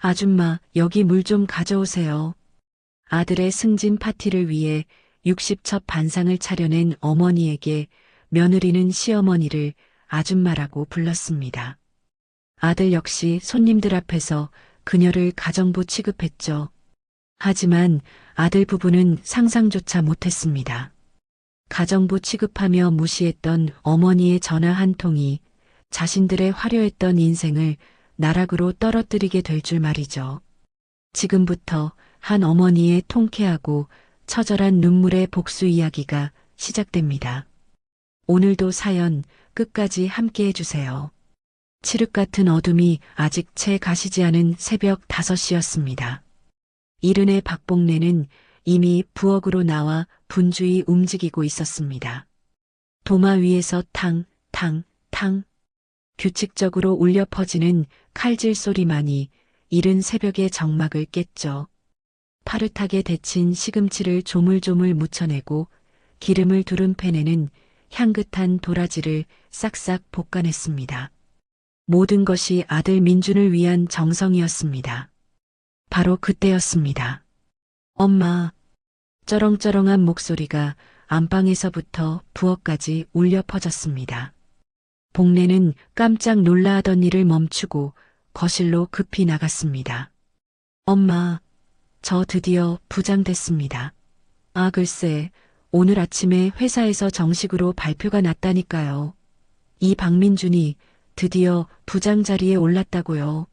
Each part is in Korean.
아줌마, 여기 물 좀 가져오세요. 아들의 승진 파티를 위해 60첩 반상을 차려낸 어머니에게 며느리는 시어머니를 아줌마라고 불렀습니다. 아들 역시 손님들 앞에서 그녀를 가정부 취급했죠. 하지만 아들 부부는 상상조차 못했습니다. 가정부 취급하며 무시했던 어머니의 전화 한 통이 자신들의 화려했던 인생을 나락으로 떨어뜨리게 될 줄 말이죠. 지금부터 한 어머니의 통쾌하고 처절한 눈물의 복수 이야기가 시작됩니다. 오늘도 사연 끝까지 함께 해주세요. 칠흑 같은 어둠이 아직 채 가시지 않은 새벽 5시였습니다. 이른의 박복래는 이미 부엌으로 나와 분주히 움직이고 있었습니다. 도마 위에서 탕, 탕, 탕. 규칙적으로 울려 퍼지는 칼질 소리만이 이른 새벽의 정막을 깼죠. 파릇하게 데친 시금치를 조물조물 묻혀내고 기름을 두른 팬에는 향긋한 도라지를 싹싹 볶아냈습니다. 모든 것이 아들 민준을 위한 정성이었습니다. 바로 그때였습니다. 엄마. 쩌렁쩌렁한 목소리가 안방에서부터 부엌까지 울려 퍼졌습니다. 복래는 깜짝 놀라하던 일을 멈추고 거실로 급히 나갔습니다. 엄마, 저 드디어 부장 됐습니다. 아, 글쎄, 오늘 아침에 회사에서 정식으로 발표가 났다니까요. 이 박민준이 드디어 부장 자리에 올랐다고요.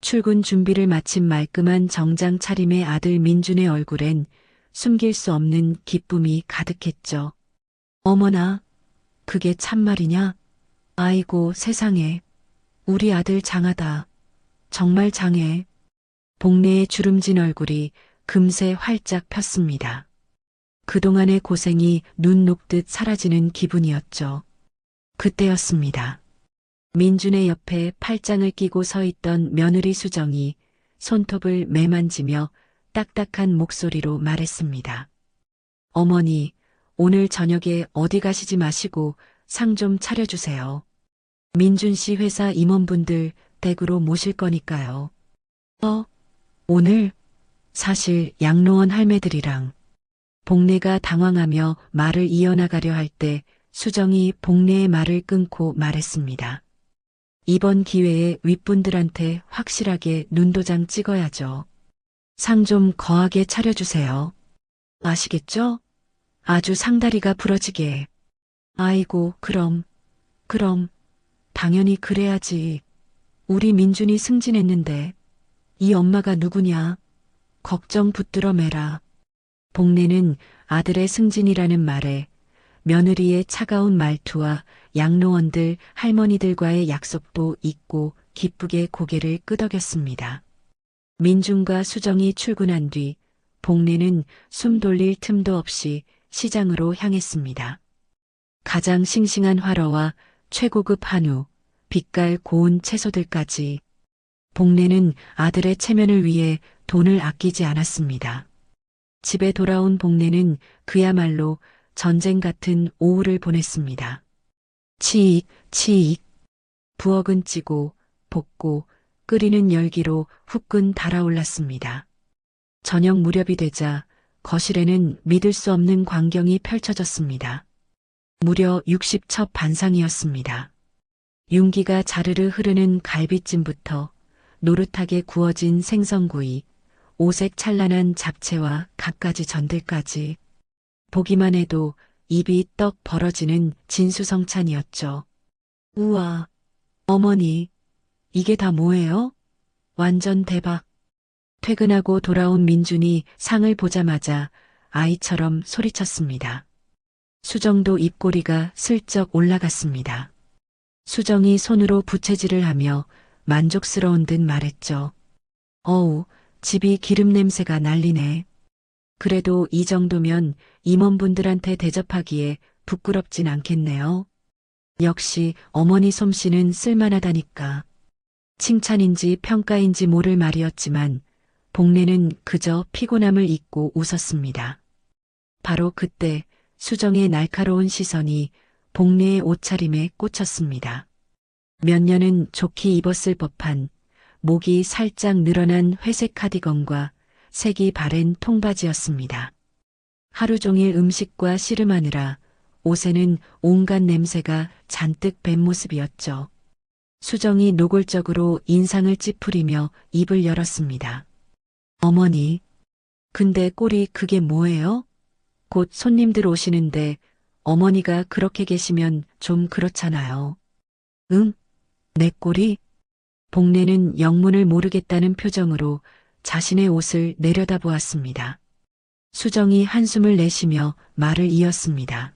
출근 준비를 마친 말끔한 정장 차림의 아들 민준의 얼굴엔 숨길 수 없는 기쁨이 가득했죠. 어머나, 그게 참말이냐? 아이고 세상에, 우리 아들 장하다. 정말 장해. 복래의 주름진 얼굴이 금세 활짝 폈습니다. 그동안의 고생이 눈 녹듯 사라지는 기분이었죠. 그때였습니다. 민준의 옆에 팔짱을 끼고 서 있던 며느리 수정이 손톱을 매만지며 딱딱한 목소리로 말했습니다. 어머니, 오늘 저녁에 어디 가시지 마시고 상 좀 차려주세요. 민준 씨 회사 임원분들 댁으로 모실 거니까요. 오늘? 사실 양로원 할매들이랑. 복래가 당황하며 말을 이어나가려 할 때 수정이 복래의 말을 끊고 말했습니다. 이번 기회에 윗분들한테 확실하게 눈도장 찍어야죠. 상 좀 거하게 차려주세요. 아시겠죠? 아주 상다리가 부러지게. 아이고, 그럼. 당연히 그래야지. 우리 민준이 승진했는데 이 엄마가 누구냐? 걱정 붙들어 매라. 복래는 아들의 승진이라는 말에 며느리의 차가운 말투와 양로원들 할머니들과의 약속도 잊고 기쁘게 고개를 끄덕였습니다. 민준과 수정이 출근한 뒤 복래는 숨 돌릴 틈도 없이 시장으로 향했습니다. 가장 싱싱한 화로와 최고급 한우, 빛깔 고운 채소들까지 복래는 아들의 체면을 위해 돈을 아끼지 않았습니다. 집에 돌아온 복래는 그야말로 전쟁 같은 오후를 보냈습니다. 치익, 치익. 부엌은 찌고 볶고 끓이는 열기로 후끈 달아올랐습니다. 저녁 무렵이 되자 거실에는 믿을 수 없는 광경이 펼쳐졌습니다. 무려 60첩 반상이었습니다. 윤기가 자르르 흐르는 갈비찜부터 노릇하게 구워진 생선구이, 오색 찬란한 잡채와 갖가지 전들까지 보기만 해도 입이 떡 벌어지는 진수성찬이었죠. 우와, 어머니, 이게 다 뭐예요? 완전 대박. 퇴근하고 돌아온 민준이 상을 보자마자 아이처럼 소리쳤습니다. 수정도 입꼬리가 슬쩍 올라갔습니다. 수정이 손으로 부채질을 하며 만족스러운 듯 말했죠. 어우, 집이 기름 냄새가 날리네. 그래도 이 정도면 임원분들한테 대접하기에 부끄럽진 않겠네요. 역시 어머니 솜씨는 쓸만하다니까. 칭찬인지 평가인지 모를 말이었지만 복래는 그저 피곤함을 잊고 웃었습니다. 바로 그때 수정의 날카로운 시선이 복래의 옷차림에 꽂혔습니다. 몇 년은 좋게 입었을 법한 목이 살짝 늘어난 회색 카디건과 색이 바랜 통바지였습니다. 하루 종일 음식과 씨름하느라 옷에는 온갖 냄새가 잔뜩 밴 모습이었죠. 수정이 노골적으로 인상을 찌푸리며 입을 열었습니다. 어머니, 근데 꼴이 그게 뭐예요? 곧 손님들 오시는데 어머니가 그렇게 계시면 좀 그렇잖아요. 응? 내 꼴이? 복례는 영문을 모르겠다는 표정으로 자신의 옷을 내려다보았습니다. 수정이 한숨을 내쉬며 말을 이었습니다.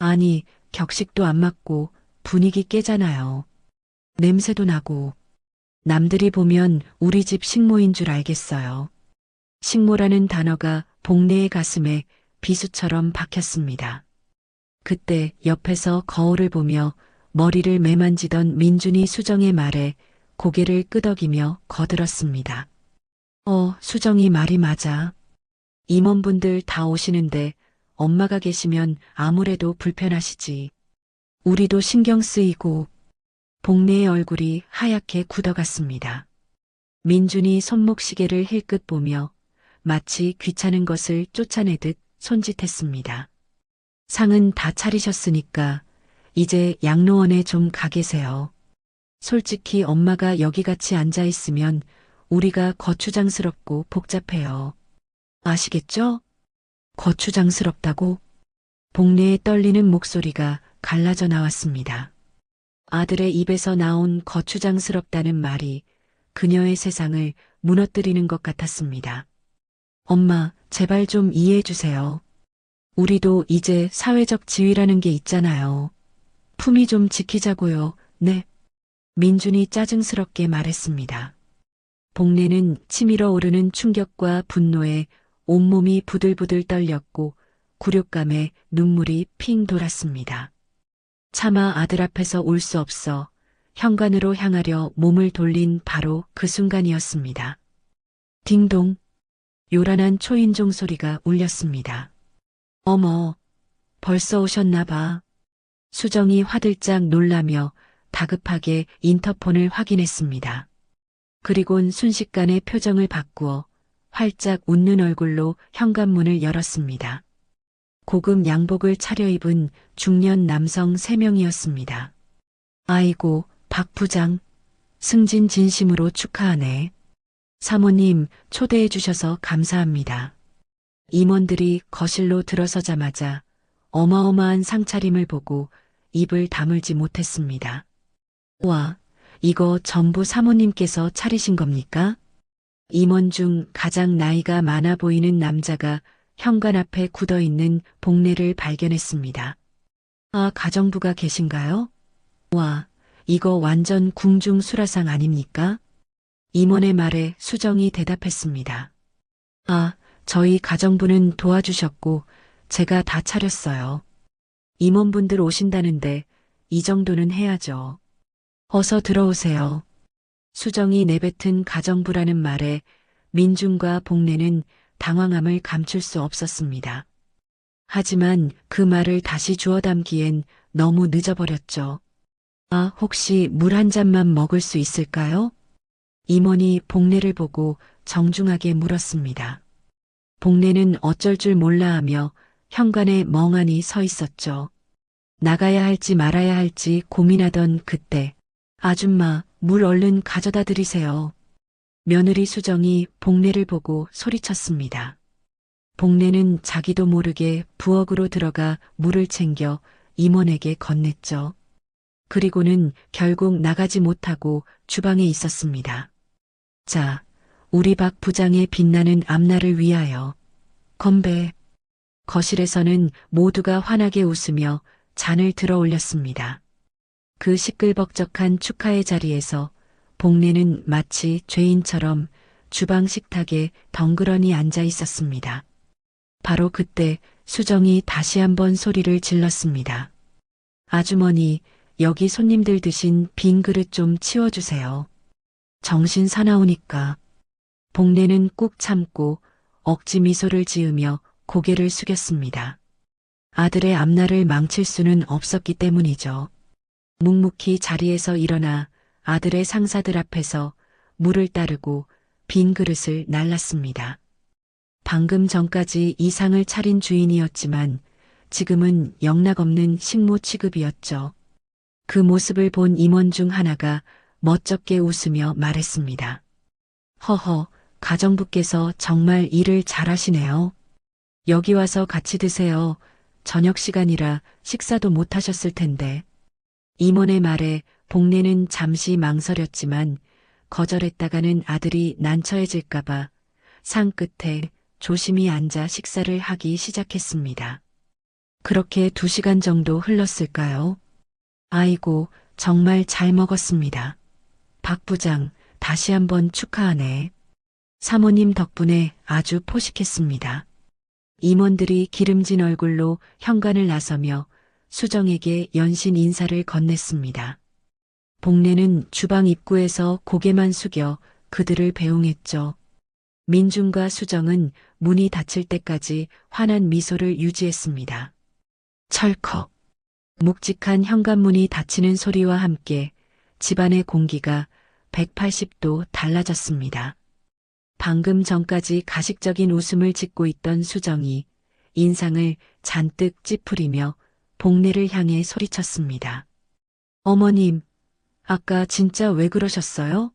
아니, 격식도 안 맞고 분위기 깨잖아요. 냄새도 나고. 남들이 보면 우리 집 식모인 줄 알겠어요. 식모라는 단어가 복례의 가슴에 비수처럼 박혔습니다. 그때 옆에서 거울을 보며 머리를 매만지던 민준이 수정의 말에 고개를 끄덕이며 거들었습니다. 수정이 말이 맞아. 임원분들 다 오시는데 엄마가 계시면 아무래도 불편하시지. 우리도 신경 쓰이고. 복례의 얼굴이 하얗게 굳어갔습니다. 민준이 손목시계를 힐끗 보며 마치 귀찮은 것을 쫓아내듯 손짓했습니다. 상은 다 차리셨으니까 이제 양로원에 좀 가 계세요. 솔직히 엄마가 여기 같이 앉아 있으면 우리가 거추장스럽고 복잡해요. 아시겠죠? 거추장스럽다고? 복례에 떨리는 목소리가 갈라져 나왔습니다. 아들의 입에서 나온 거추장스럽다는 말이 그녀의 세상을 무너뜨리는 것 같았습니다. 엄마, 제발 좀 이해해 주세요. 우리도 이제 사회적 지위라는 게 있잖아요. 품위 좀 지키자고요. 네. 민준이 짜증스럽게 말했습니다. 복례는 치밀어 오르는 충격과 분노에 온몸이 부들부들 떨렸고 굴욕감에 눈물이 핑 돌았습니다. 차마 아들 앞에서 울 수 없어 현관으로 향하려 몸을 돌린 바로 그 순간이었습니다. 딩동. 요란한 초인종 소리가 울렸습니다. 어머, 벌써 오셨나 봐. 수정이 화들짝 놀라며 다급하게 인터폰을 확인했습니다. 그리곤 순식간에 표정을 바꾸어 활짝 웃는 얼굴로 현관문을 열었습니다. 고급 양복을 차려입은 중년 남성 3명이었습니다. 아이고, 박 부장. 승진 진심으로 축하하네. 사모님, 초대해 주셔서 감사합니다. 임원들이 거실로 들어서자마자 어마어마한 상차림을 보고 입을 다물지 못했습니다. 와, 이거 전부 사모님께서 차리신 겁니까? 임원 중 가장 나이가 많아 보이는 남자가 현관 앞에 굳어있는 복례를 발견했습니다. 아, 가정부가 계신가요? 와, 이거 완전 궁중 수라상 아닙니까? 임원의 말에 수정이 대답했습니다. 아, 저희 가정부는 도와주셨고 제가 다 차렸어요. 임원분들 오신다는데 이 정도는 해야죠. 어서 들어오세요. 수정이 내뱉은 가정부라는 말에 민준과 복례는 당황함을 감출 수 없었습니다. 하지만 그 말을 다시 주워 담기엔 너무 늦어버렸죠. 아, 혹시 물 한 잔만 먹을 수 있을까요? 임원이 복례를 보고 정중하게 물었습니다. 복례는 어쩔 줄 몰라 하며 현관에 멍하니 서 있었죠. 나가야 할지 말아야 할지 고민하던 그때, 아줌마, 물 얼른 가져다 드리세요. 며느리 수정이 복례를 보고 소리쳤습니다. 복례는 자기도 모르게 부엌으로 들어가 물을 챙겨 임원에게 건넸죠. 그리고는 결국 나가지 못하고 주방에 있었습니다. 자, 우리 박 부장의 빛나는 앞날을 위하여. 건배. 거실에서는 모두가 환하게 웃으며 잔을 들어 올렸습니다. 그 시끌벅적한 축하의 자리에서 복례는 마치 죄인처럼 주방 식탁에 덩그러니 앉아 있었습니다. 바로 그때 수정이 다시 한번 소리를 질렀습니다. 아주머니, 여기 손님들 드신 빈 그릇 좀 치워주세요. 정신 사나우니까. 복례는 꾹 참고 억지 미소를 지으며 고개를 숙였습니다. 아들의 앞날을 망칠 수는 없었기 때문이죠. 묵묵히 자리에서 일어나 아들의 상사들 앞에서 물을 따르고 빈 그릇을 날랐습니다. 방금 전까지 이상을 차린 주인이었지만 지금은 영락없는 식모 취급이었죠. 그 모습을 본 임원 중 하나가 멋쩍게 웃으며 말했습니다. 허허, 가정부께서 정말 일을 잘하시네요. 여기 와서 같이 드세요. 저녁 시간이라 식사도 못 하셨을 텐데. 임원의 말에 복례는 잠시 망설였지만 거절했다가는 아들이 난처해질까봐 상 끝에 조심히 앉아 식사를 하기 시작했습니다. 그렇게 2시간 정도 흘렀을까요? 아이고, 정말 잘 먹었습니다. 박 부장, 다시 한번 축하하네. 사모님 덕분에 아주 포식했습니다. 임원들이 기름진 얼굴로 현관을 나서며 수정에게 연신 인사를 건넸습니다. 복례는 주방 입구에서 고개만 숙여 그들을 배웅했죠. 민준과 수정은 문이 닫힐 때까지 환한 미소를 유지했습니다. 철컥. 묵직한 현관문이 닫히는 소리와 함께 집안의 공기가 180도 달라졌습니다. 방금 전까지 가식적인 웃음을 짓고 있던 수정이 인상을 잔뜩 찌푸리며 복례를 향해 소리쳤습니다. 어머님, 아까 진짜 왜 그러셨어요?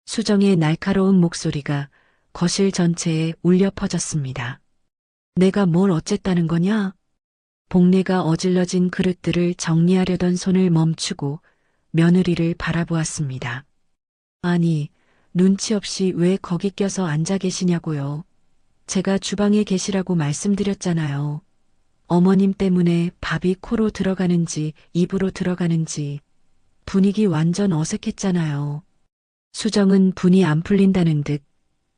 수정의 날카로운 목소리가 거실 전체에 울려 퍼졌습니다. 내가 뭘 어쨌다는 거냐? 복례가 어질러진 그릇들을 정리하려던 손을 멈추고 며느리를 바라보았습니다. 아니, 눈치 없이 왜 거기 껴서 앉아 계시냐고요. 제가 주방에 계시라고 말씀드렸잖아요. 어머님 때문에 밥이 코로 들어가는지 입으로 들어가는지 분위기 완전 어색했잖아요. 수정은 분이 안 풀린다는 듯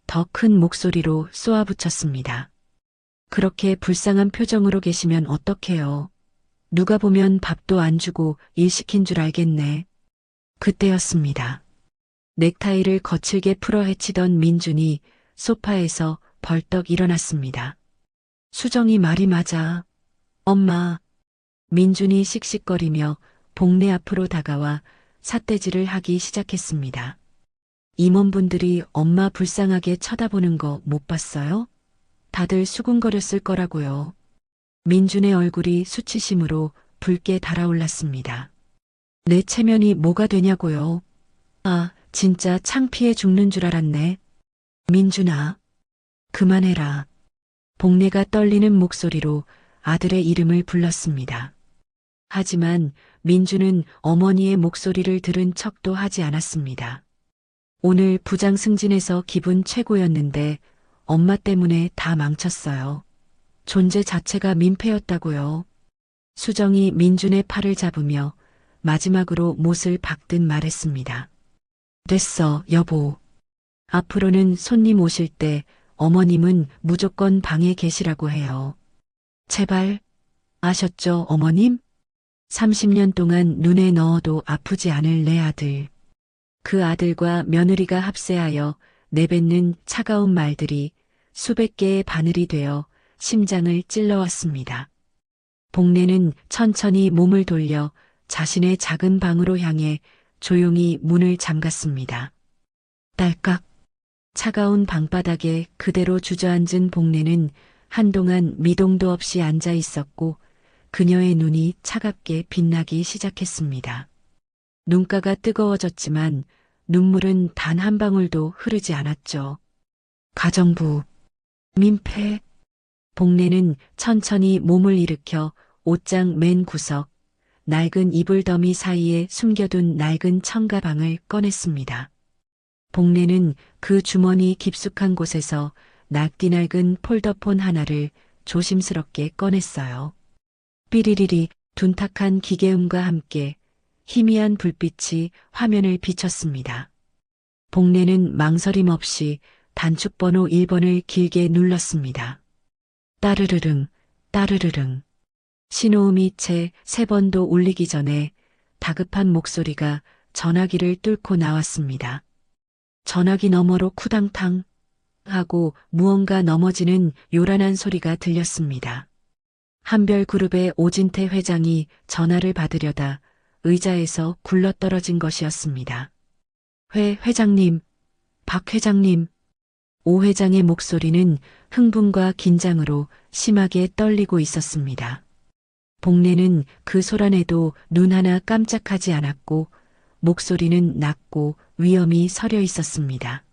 더 큰 목소리로 쏘아붙였습니다. 그렇게 불쌍한 표정으로 계시면 어떡해요. 누가 보면 밥도 안 주고 일 시킨 줄 알겠네. 그때였습니다. 넥타이를 거칠게 풀어 헤치던 민준이 소파에서 벌떡 일어났습니다. 수정이 말이 맞아. 엄마. 민준이 씩씩거리며 복례 앞으로 다가와 삿대질을 하기 시작했습니다. 임원분들이 엄마 불쌍하게 쳐다보는 거 못 봤어요? 다들 수군거렸을 거라고요. 민준의 얼굴이 수치심으로 붉게 달아올랐습니다. 내 체면이 뭐가 되냐고요. 아, 진짜 창피해 죽는 줄 알았네. 민준아, 그만해라. 복례가 떨리는 목소리로 아들의 이름을 불렀습니다. 하지만 민준은 어머니의 목소리를 들은 척도 하지 않았습니다. 오늘 부장 승진해서 기분 최고였는데 엄마 때문에 다 망쳤어요. 존재 자체가 민폐였다고요. 수정이 민준의 팔을 잡으며 마지막으로 못을 박듯 말했습니다. 됐어, 여보. 앞으로는 손님 오실 때 어머님은 무조건 방에 계시라고 해요. 제발. 아셨죠, 어머님? 30년 동안 눈에 넣어도 아프지 않을 내 아들. 그 아들과 며느리가 합세하여 내뱉는 차가운 말들이 수백 개의 바늘이 되어 심장을 찔러왔습니다. 복례는 천천히 몸을 돌려 자신의 작은 방으로 향해 조용히 문을 잠갔습니다. 딸깍. 차가운 방바닥에 그대로 주저앉은 복례는 한동안 미동도 없이 앉아 있었고 그녀의 눈이 차갑게 빛나기 시작했습니다. 눈가가 뜨거워졌지만 눈물은 단 한 방울도 흐르지 않았죠. 가정부, 민폐. 복례는 천천히 몸을 일으켜 옷장 맨 구석, 낡은 이불 더미 사이에 숨겨둔 낡은 청가방을 꺼냈습니다. 복례는 그 주머니 깊숙한 곳에서 낡디 낡은 폴더폰 하나를 조심스럽게 꺼냈어요. 삐리리리 둔탁한 기계음과 함께 희미한 불빛이 화면을 비췄습니다. 복례는 망설임 없이 단축번호 1번을 길게 눌렀습니다. 따르르릉, 따르르릉. 신호음이 채 3번도 울리기 전에 다급한 목소리가 전화기를 뚫고 나왔습니다. 전화기 너머로 쿠당탕 하고 무언가 넘어지는 요란한 소리가 들렸습니다. 한별그룹의 오진태 회장이 전화를 받으려다 의자에서 굴러떨어진 것이었습니다. 회장님, 박 회장님. 오 회장의 목소리는 흥분과 긴장으로 심하게 떨리고 있었습니다. 복례는 그 소란에도 눈 하나 깜짝하지 않았고 목소리는 낮고 위엄이 서려 있었습니다.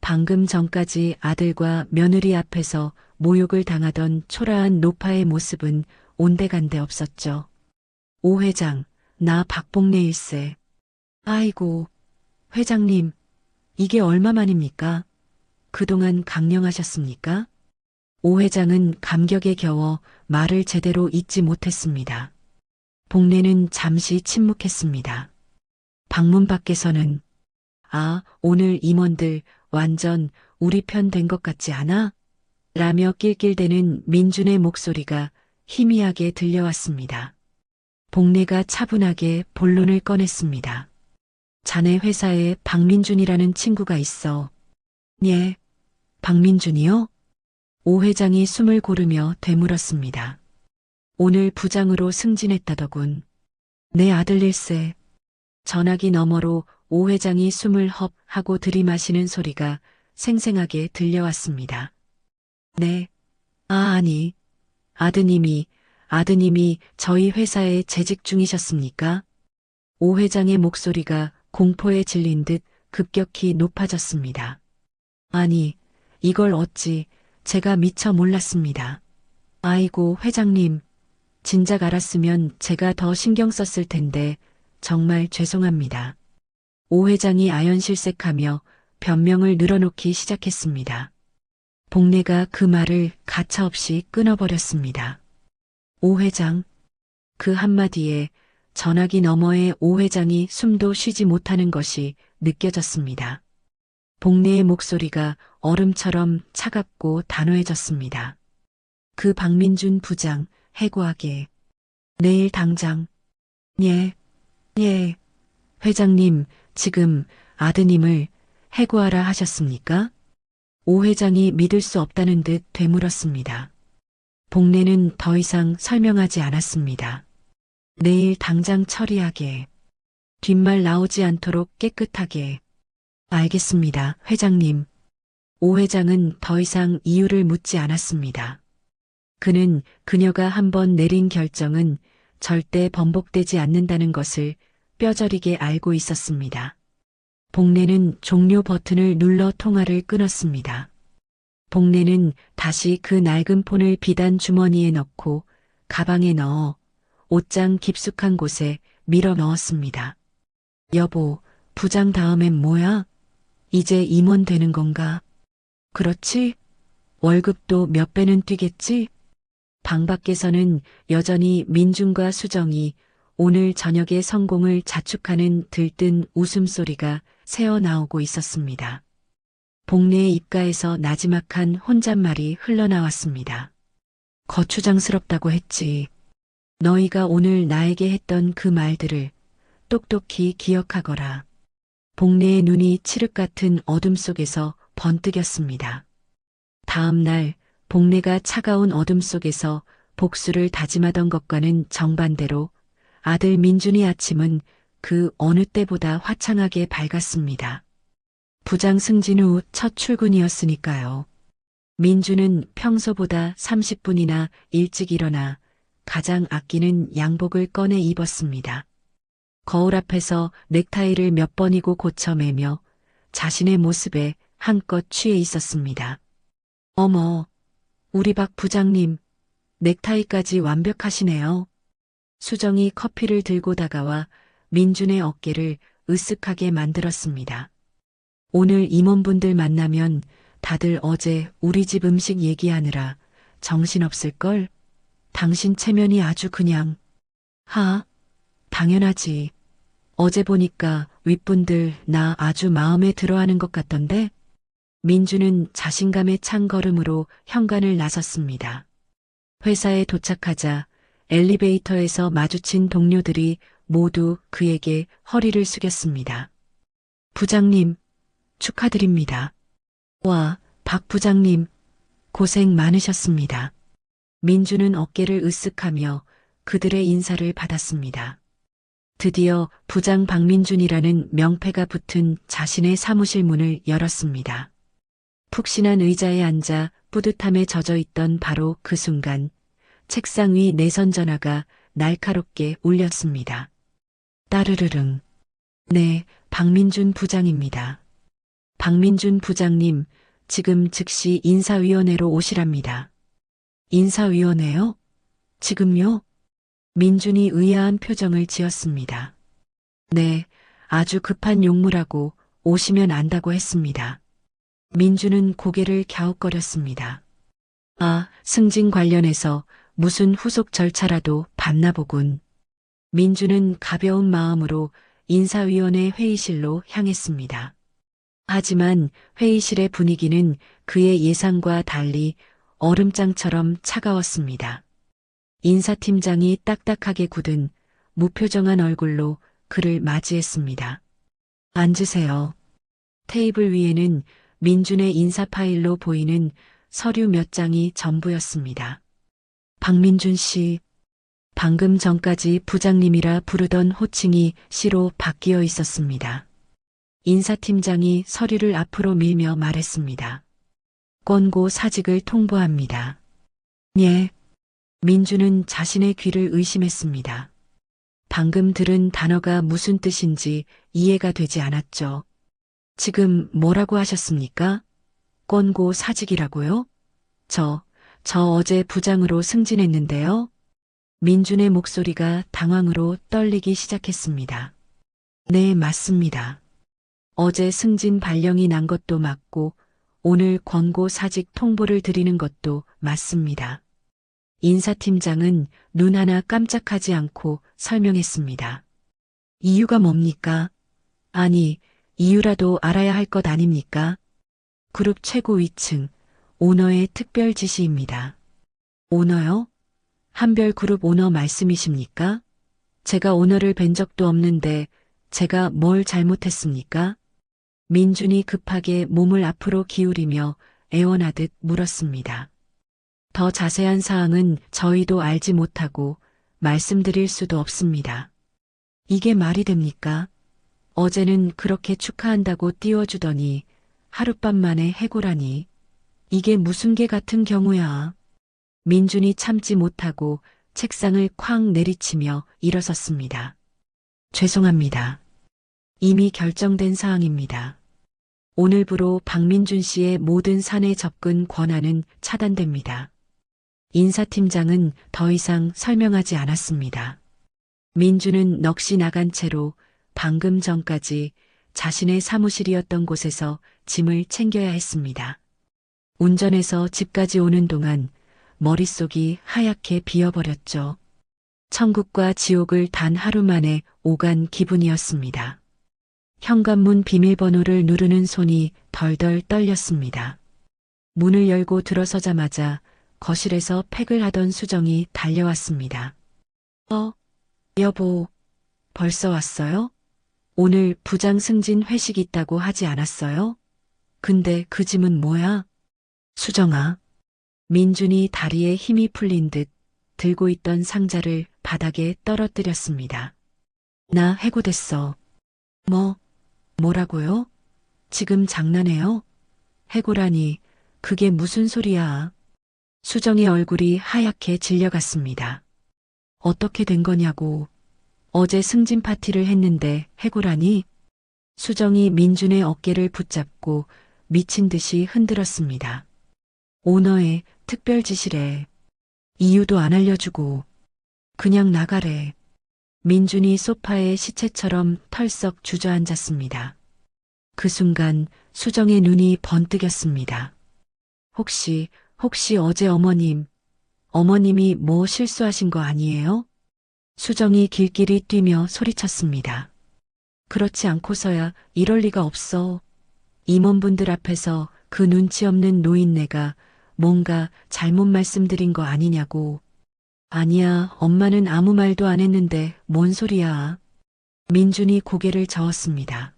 방금 전까지 아들과 며느리 앞에서 모욕을 당하던 초라한 노파의 모습은 온데간데 없었죠. 오 회장, 나 박복례일세. 아이고, 회장님, 이게 얼마만입니까? 그동안 강령하셨습니까? 오 회장은 감격에 겨워 말을 제대로 잇지 못했습니다. 복례는 잠시 침묵했습니다. 방문 밖에서는 아, 오늘 임원들 완전 우리 편 된 것 같지 않아? 라며 낄낄대는 민준의 목소리가 희미하게 들려왔습니다. 복례가 차분하게 본론을 꺼냈습니다. 자네 회사에 박민준이라는 친구가 있어. 예, 박민준이요? 오 회장이 숨을 고르며 되물었습니다. 오늘 부장으로 승진했다더군. 내 아들일세. 전화기 너머로 오 회장이 숨을 헙 하고 들이마시는 소리가 생생하게 들려왔습니다. 네. 아니. 아드님이 저희 회사에 재직 중이셨습니까? 오 회장의 목소리가 공포에 질린 듯 급격히 높아졌습니다. 아니, 이걸 어찌 제가 미처 몰랐습니다. 아이고, 회장님. 진작 알았으면 제가 더 신경 썼을 텐데 정말 죄송합니다. 오 회장이 아연실색하며 변명을 늘어놓기 시작했습니다. 복례가 그 말을 가차없이 끊어버렸습니다. 오 회장. 그 한마디에 전화기 너머의 오 회장이 숨도 쉬지 못하는 것이 느껴졌습니다. 복례의 목소리가 얼음처럼 차갑고 단호해졌습니다. 그 박민준 부장 해고하게. 내일 당장. 예. 회장님, 지금 아드님을 해고하라 하셨습니까? 오 회장이 믿을 수 없다는 듯 되물었습니다. 복례는 더 이상 설명하지 않았습니다. 내일 당장 처리하게. 뒷말 나오지 않도록 깨끗하게. 알겠습니다, 회장님. 오 회장은 더 이상 이유를 묻지 않았습니다. 그는 그녀가 한번 내린 결정은 절대 번복되지 않는다는 것을 뼈저리게 알고 있었습니다. 복례는 종료 버튼을 눌러 통화를 끊었습니다. 복례는 다시 그 낡은 폰을 비단 주머니에 넣고 가방에 넣어 옷장 깊숙한 곳에 밀어 넣었습니다. 여보, 부장 다음엔 뭐야? 이제 임원 되는 건가? 그렇지? 월급도 몇 배는 뛰겠지? 방 밖에서는 여전히 민준과 수정이 오늘 저녁의 성공을 자축하는 들뜬 웃음소리가 새어나오고 있었습니다. 복례의 입가에서 나지막한 혼잣말이 흘러나왔습니다. 거추장스럽다고 했지. 너희가 오늘 나에게 했던 그 말들을 똑똑히 기억하거라. 복례의 눈이 칠흑 같은 어둠 속에서 번뜩였습니다. 다음 날 복례가 차가운 어둠 속에서 복수를 다짐하던 것과는 정반대로 아들 민준의 아침은 그 어느 때보다 화창하게 밝았습니다. 부장 승진 후 첫 출근이었으니까요. 민준은 평소보다 30분이나 일찍 일어나 가장 아끼는 양복을 꺼내 입었습니다. 거울 앞에서 넥타이를 몇 번이고 고쳐매며 자신의 모습에 한껏 취해 있었습니다. 어머, 우리 박 부장님, 넥타이까지 완벽하시네요. 수정이 커피를 들고 다가와 민준의 어깨를 으쓱하게 만들었습니다. 오늘 임원분들 만나면 다들 어제 우리 집 음식 얘기하느라 정신없을걸? 당신 체면이 아주 그냥. 당연하지. 어제 보니까 윗분들 나 아주 마음에 들어하는 것 같던데? 민주는 자신감에 찬 걸음으로 현관을 나섰습니다. 회사에 도착하자 엘리베이터에서 마주친 동료들이 모두 그에게 허리를 숙였습니다. 부장님, 축하드립니다. 와, 박 부장님, 고생 많으셨습니다. 민주는 어깨를 으쓱하며 그들의 인사를 받았습니다. 드디어 부장 박민준이라는 명패가 붙은 자신의 사무실 문을 열었습니다. 푹신한 의자에 앉아 뿌듯함에 젖어 있던 바로 그 순간 책상 위 내선 전화가 날카롭게 울렸습니다. 따르르릉. 네, 박민준 부장입니다. 박민준 부장님, 지금 즉시 인사위원회로 오시랍니다. 인사위원회요? 지금요? 민준이 의아한 표정을 지었습니다. 네, 아주 급한 용무라고 오시면 안다고 했습니다. 민준은 고개를 갸웃거렸습니다. 아, 승진 관련해서 무슨 후속 절차라도 밟나 보군. 민준은 가벼운 마음으로 인사위원회 회의실로 향했습니다. 하지만 회의실의 분위기는 그의 예상과 달리 얼음장처럼 차가웠습니다. 인사팀장이 딱딱하게 굳은 무표정한 얼굴로 그를 맞이했습니다. 앉으세요. 테이블 위에는 민준의 인사 파일로 보이는 서류 몇 장이 전부였습니다. 박민준 씨, 방금 전까지 부장님이라 부르던 호칭이 씨로 바뀌어 있었습니다. 인사팀장이 서류를 앞으로 밀며 말했습니다. 권고 사직을 통보합니다. 예. 민준은 자신의 귀를 의심했습니다. 방금 들은 단어가 무슨 뜻인지 이해가 되지 않았죠. 지금 뭐라고 하셨습니까? 권고 사직이라고요? 저 어제 부장으로 승진했는데요. 민준의 목소리가 당황으로 떨리기 시작했습니다. 네, 맞습니다. 어제 승진 발령이 난 것도 맞고 오늘 권고 사직 통보를 드리는 것도 맞습니다. 인사팀장은 눈 하나 깜짝하지 않고 설명했습니다. 이유가 뭡니까? 아니, 이유라도 알아야 할 것 아닙니까? 그룹 최고 위층, 오너의 특별 지시입니다. 오너요? 한별그룹 오너 말씀이십니까? 제가 오너를 뵌 적도 없는데 제가 뭘 잘못했습니까? 민준이 급하게 몸을 앞으로 기울이며 애원하듯 물었습니다. 더 자세한 사항은 저희도 알지 못하고 말씀드릴 수도 없습니다. 이게 말이 됩니까? 어제는 그렇게 축하한다고 띄워주더니 하룻밤 만에 해고라니. 이게 무슨 개 같은 경우야. 민준이 참지 못하고 책상을 쾅 내리치며 일어섰습니다. 죄송합니다. 이미 결정된 사항입니다. 오늘부로 박민준 씨의 모든 사내 접근 권한은 차단됩니다. 인사팀장은 더 이상 설명하지 않았습니다. 민준은 넋이 나간 채로 방금 전까지 자신의 사무실이었던 곳에서 짐을 챙겨야 했습니다. 운전해서 집까지 오는 동안 머릿속이 하얗게 비어버렸죠. 천국과 지옥을 단 하루 만에 오간 기분이었습니다. 현관문 비밀번호를 누르는 손이 덜덜 떨렸습니다. 문을 열고 들어서자마자 거실에서 팩을 하던 수정이 달려왔습니다. 여보, 벌써 왔어요? 오늘 부장 승진 회식 있다고 하지 않았어요? 근데 그 짐은 뭐야? 수정아. 민준이 다리에 힘이 풀린 듯 들고 있던 상자를 바닥에 떨어뜨렸습니다. 나 해고됐어. 뭐라고요? 지금 장난해요? 해고라니, 그게 무슨 소리야? 수정의 얼굴이 하얗게 질려갔습니다. 어떻게 된 거냐고. 어제 승진 파티를 했는데 해고라니? 수정이 민준의 어깨를 붙잡고 미친 듯이 흔들었습니다. 오너의 특별 지시래. 이유도 안 알려주고 그냥 나가래. 민준이 소파에 시체처럼 털썩 주저앉았습니다. 그 순간 수정의 눈이 번뜩였습니다. 혹시 어제 어머님이 뭐 실수하신 거 아니에요? 수정이 길길이 뛰며 소리쳤습니다. 그렇지 않고서야 이럴 리가 없어. 임원분들 앞에서 그 눈치 없는 노인네가 뭔가 잘못 말씀드린 거 아니냐고. 아니야, 엄마는 아무 말도 안 했는데 뭔 소리야. 민준이 고개를 저었습니다.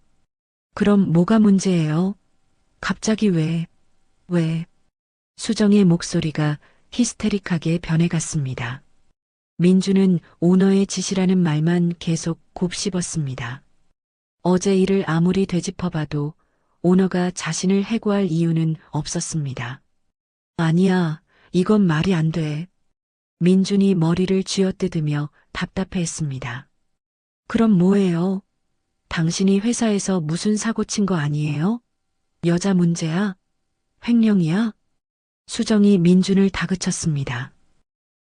그럼 뭐가 문제예요? 갑자기 왜? 수정의 목소리가 히스테릭하게 변해갔습니다. 민주는 오너의 지시라는 말만 계속 곱씹었습니다. 어제 일을 아무리 되짚어봐도 오너가 자신을 해고할 이유는 없었습니다. 아니야, 이건 말이 안 돼. 민준이 머리를 쥐어뜯으며 답답해했습니다. 그럼 뭐예요? 당신이 회사에서 무슨 사고 친 거 아니에요? 여자 문제야? 횡령이야? 수정이 민준을 다그쳤습니다.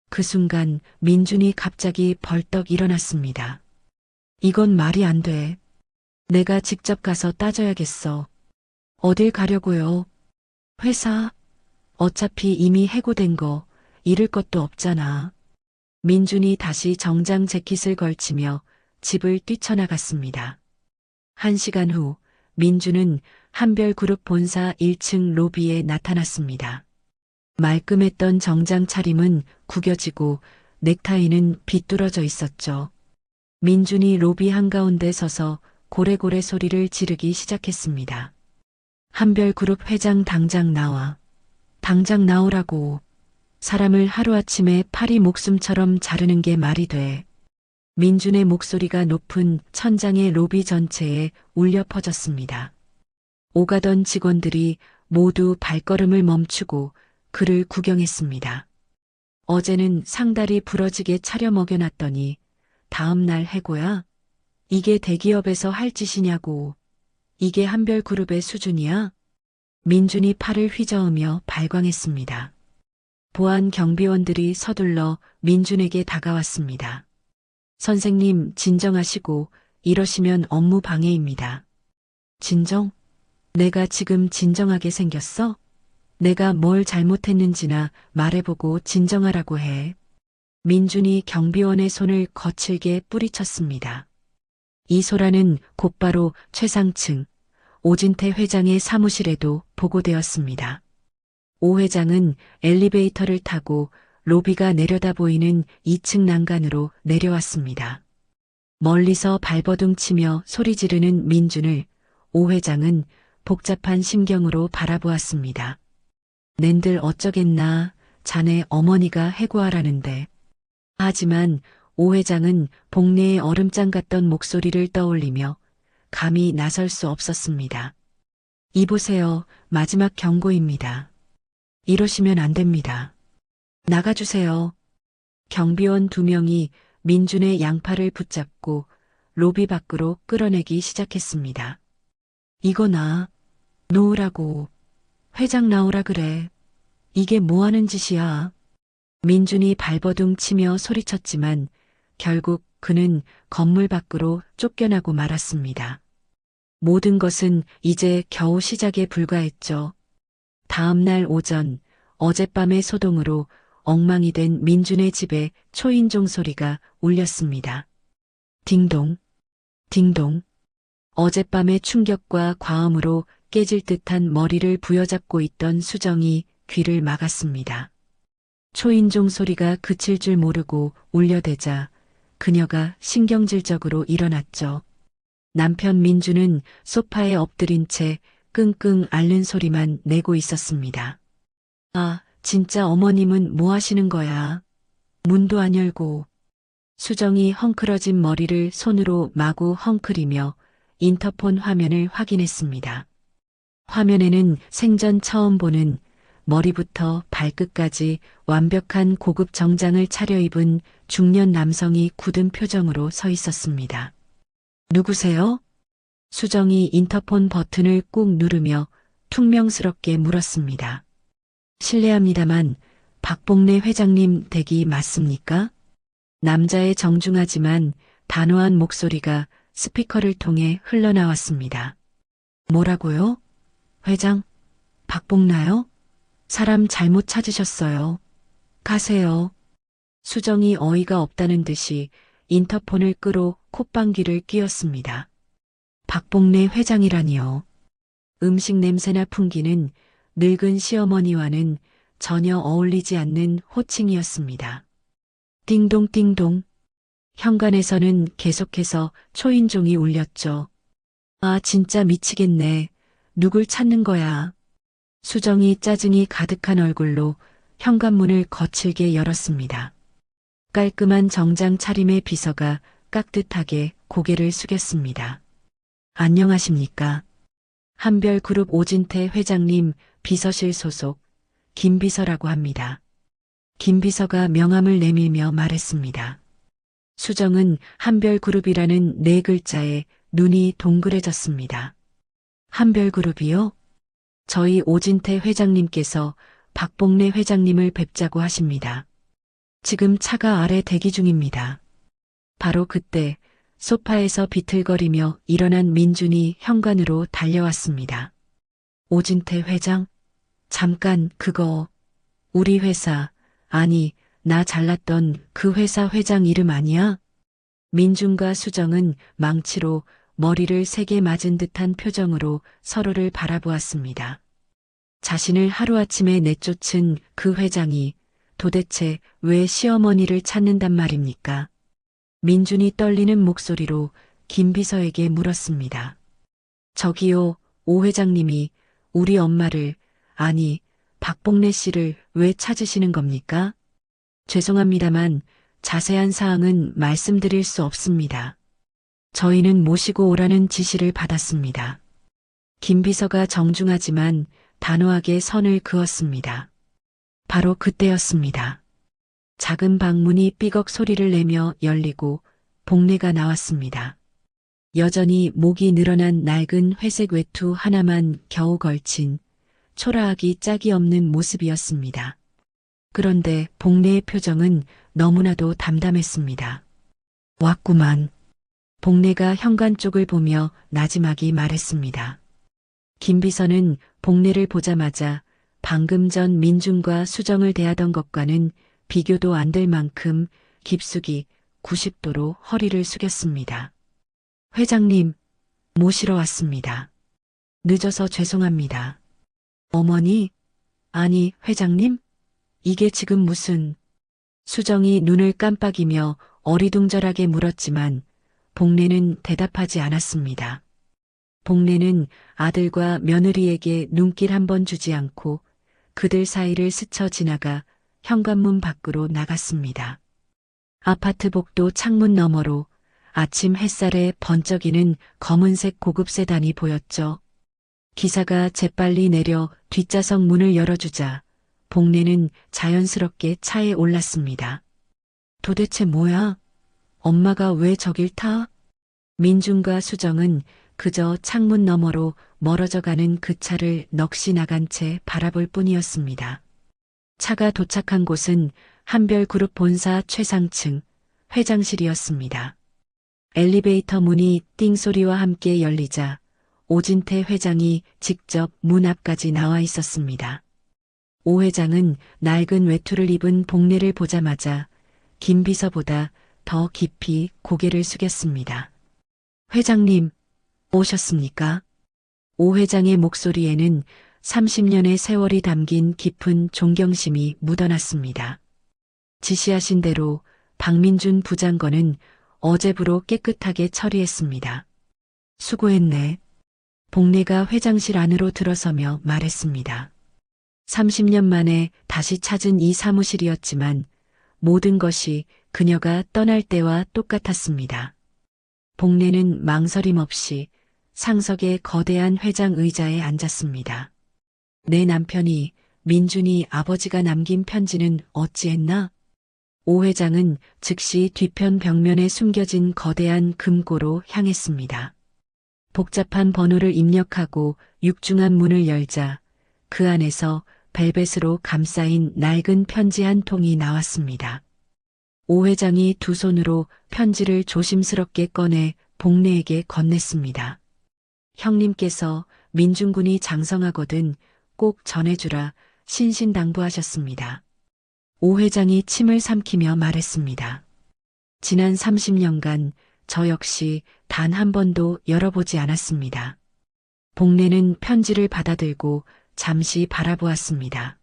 그 순간 민준이 갑자기 벌떡 일어났습니다. 이건 말이 안 돼. 내가 직접 가서 따져야겠어. 어딜 가려고요? 회사? 어차피 이미 해고된 거 잃을 것도 없잖아. 민준이 다시 정장 재킷을 걸치며 집을 뛰쳐나갔습니다. 1시간 후 민준은 한별그룹 본사 1층 로비에 나타났습니다. 말끔했던 정장 차림은 구겨지고 넥타이는 비뚤어져 있었죠. 민준이 로비 한가운데 서서 고래고래 소리를 지르기 시작했습니다. 한별그룹 회장 당장 나와. 당장 나오라고. 사람을 하루아침에 파리 목숨처럼 자르는 게 말이 돼. 민준의 목소리가 높은 천장의 로비 전체에 울려 퍼졌습니다. 오가던 직원들이 모두 발걸음을 멈추고 그를 구경했습니다. 어제는 상다리 부러지게 차려 먹여놨더니 다음 날 해고야? 이게 대기업에서 할 짓이냐고. 이게 한별그룹의 수준이야? 민준이 팔을 휘저으며 발광했습니다. 보안 경비원들이 서둘러 민준에게 다가왔습니다. 선생님, 진정하시고 이러시면 업무 방해입니다. 진정? 내가 지금 진정하게 생겼어? 내가 뭘 잘못했는지나 말해보고 진정하라고 해. 민준이 경비원의 손을 거칠게 뿌리쳤습니다. 이 소란은 곧바로 최상층 오진태 회장의 사무실에도 보고되었습니다. 오 회장은 엘리베이터를 타고 로비가 내려다 보이는 2층 난간으로 내려왔습니다. 멀리서 발버둥 치며 소리 지르는 민준을 오 회장은 복잡한 심경으로 바라보았습니다. 낸들 어쩌겠나, 자네 어머니가 해고하라는데. 하지만 오 회장은 복내의 얼음장 같던 목소리를 떠올리며 감히 나설 수 없었습니다. 이보세요, 마지막 경고입니다. 이러시면 안 됩니다. 나가주세요. 경비원 2명이 민준의 양팔을 붙잡고 로비 밖으로 끌어내기 시작했습니다. 이거 놓으라고. 회장 나오라 그래. 이게 뭐 하는 짓이야. 민준이 발버둥 치며 소리쳤지만 결국 그는 건물 밖으로 쫓겨나고 말았습니다. 모든 것은 이제 겨우 시작에 불과했죠. 다음 날 오전 어젯밤의 소동으로 엉망이 된 민준의 집에 초인종 소리가 울렸습니다. 딩동, 딩동. 어젯밤의 충격과 과음으로 깨질 듯한 머리를 부여잡고 있던 수정이 귀를 막았습니다. 초인종 소리가 그칠 줄 모르고 울려대자 그녀가 신경질적으로 일어났죠. 남편 민주는 소파에 엎드린 채 끙끙 앓는 소리만 내고 있었습니다. 아, 진짜 어머님은 뭐 하시는 거야? 문도 안 열고. 수정이 헝클어진 머리를 손으로 마구 헝클이며 인터폰 화면을 확인했습니다. 화면에는 생전 처음 보는 머리부터 발끝까지 완벽한 고급 정장을 차려입은 중년 남성이 굳은 표정으로 서 있었습니다. 누구세요? 수정이 인터폰 버튼을 꾹 누르며 퉁명스럽게 물었습니다. 실례합니다만 박봉래 회장님 댁이 맞습니까? 남자의 정중하지만 단호한 목소리가 스피커를 통해 흘러나왔습니다. 뭐라고요? 회장? 박봉나요? 사람 잘못 찾으셨어요. 가세요. 수정이 어이가 없다는 듯이 인터폰을 끄로 콧방귀를 뀌었습니다. 박봉래 회장이라니요. 음식 냄새나 풍기는 늙은 시어머니와는 전혀 어울리지 않는 호칭이었습니다. 띵동띵동. 현관에서는 계속해서 초인종이 울렸죠. 아, 진짜 미치겠네. 누굴 찾는 거야. 수정이 짜증이 가득한 얼굴로 현관문을 거칠게 열었습니다. 깔끔한 정장 차림의 비서가 깍듯하게 고개를 숙였습니다. 안녕하십니까? 한별그룹 오진태 회장님 비서실 소속 김비서라고 합니다. 김비서가 명함을 내밀며 말했습니다. 수정은 한별그룹이라는 네 글자에 눈이 동그래졌습니다. 한별그룹이요? 저희 오진태 회장님께서 박봉래 회장님을 뵙자고 하십니다. 지금 차가 아래 대기 중입니다. 바로 그때 소파에서 비틀거리며 일어난 민준이 현관으로 달려왔습니다. 오진태 회장? 잠깐 그거 우리 회사, 아니 나 잘났던 그 회사 회장 이름 아니야? 민준과 수정은 망치로 머리를 세게 맞은 듯한 표정으로 서로를 바라보았습니다. 자신을 하루아침에 내쫓은 그 회장이 도대체 왜 시어머니를 찾는단 말입니까? 민준이 떨리는 목소리로 김 비서에게 물었습니다. 저기요, 오 회장님이 우리 엄마를, 아니, 박봉래 씨를 왜 찾으시는 겁니까? 죄송합니다만 자세한 사항은 말씀드릴 수 없습니다. 저희는 모시고 오라는 지시를 받았습니다. 김 비서가 정중하지만 단호하게 선을 그었습니다. 바로 그때였습니다. 작은 방문이 삐걱 소리를 내며 열리고 복례가 나왔습니다. 여전히 목이 늘어난 낡은 회색 외투 하나만 겨우 걸친 초라하기 짝이 없는 모습이었습니다. 그런데 복례의 표정은 너무나도 담담했습니다. 왔구만. 복례가 현관 쪽을 보며 나지막이 말했습니다. 김 비서는 복례를 보자마자 방금 전 민준과 수정을 대하던 것과는 비교도 안 될 만큼 깊숙이 90도로 허리를 숙였습니다. 회장님, 모시러 왔습니다. 늦어서 죄송합니다. 어머니? 아니, 회장님? 이게 지금 무슨... 수정이 눈을 깜빡이며 어리둥절하게 물었지만 복례는 대답하지 않았습니다. 복례는 아들과 며느리에게 눈길 한 번 주지 않고 그들 사이를 스쳐 지나가 현관문 밖으로 나갔습니다. 아파트 복도 창문 너머로 아침 햇살에 번쩍이는 검은색 고급 세단이 보였죠. 기사가 재빨리 내려 뒷좌석 문을 열어주자 복례는 자연스럽게 차에 올랐습니다. 도대체 뭐야? 엄마가 왜 저길 타? 민준과 수정은 그저 창문 너머로 멀어져가는 그 차를 넋이 나간 채 바라볼 뿐이었습니다. 차가 도착한 곳은 한별그룹 본사 최상층 회장실이었습니다. 엘리베이터 문이 띵 소리와 함께 열리자 오진태 회장이 직접 문 앞까지 나와 있었습니다. 오 회장은 낡은 외투를 입은 복례를 보자마자 김 비서보다 더 깊이 고개를 숙였습니다. 회장님, 오셨습니까? 오 회장의 목소리에는 30년의 세월이 담긴 깊은 존경심이 묻어났습니다. 지시하신 대로 박민준 부장관은 어제부로 깨끗하게 처리했습니다. 수고했네. 복례가 회장실 안으로 들어서며 말했습니다. 30년 만에 다시 찾은 이 사무실이었지만 모든 것이 그녀가 떠날 때와 똑같았습니다. 복례는 망설임 없이 상석의 거대한 회장 의자에 앉았습니다. 내 남편이 민준이 아버지가 남긴 편지는 어찌했나? 오 회장은 즉시 뒤편 벽면에 숨겨진 거대한 금고로 향했습니다. 복잡한 번호를 입력하고 육중한 문을 열자 그 안에서 벨벳으로 감싸인 낡은 편지 한 통이 나왔습니다. 오 회장이 두 손으로 편지를 조심스럽게 꺼내 복례에게 건넸습니다. 형님께서 민준군이 장성하거든 꼭 전해주라 신신당부하셨습니다. 오 회장이 침을 삼키며 말했습니다. 지난 30년간 저 역시 단 한 번도 열어보지 않았습니다. 복례는 편지를 받아들고 잠시 바라보았습니다.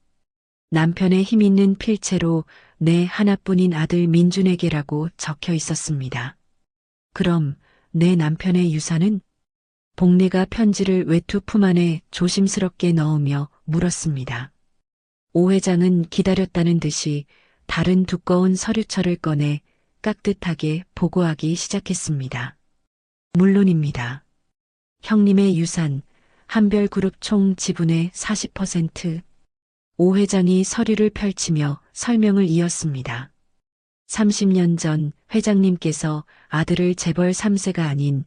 남편의 힘있는 필체로 내 하나뿐인 아들 민준에게라고 적혀 있었습니다. 그럼 내 남편의 유산은? 복례가 편지를 외투 품 안에 조심스럽게 넣으며 물었습니다. 오 회장은 기다렸다는 듯이 다른 두꺼운 서류철을 꺼내 깍듯하게 보고하기 시작했습니다. 물론입니다. 형님의 유산, 한별그룹 총 지분의 40%. 오 회장이 서류를 펼치며 설명을 이었습니다. 30년 전 회장님께서 아들을 재벌 3세가 아닌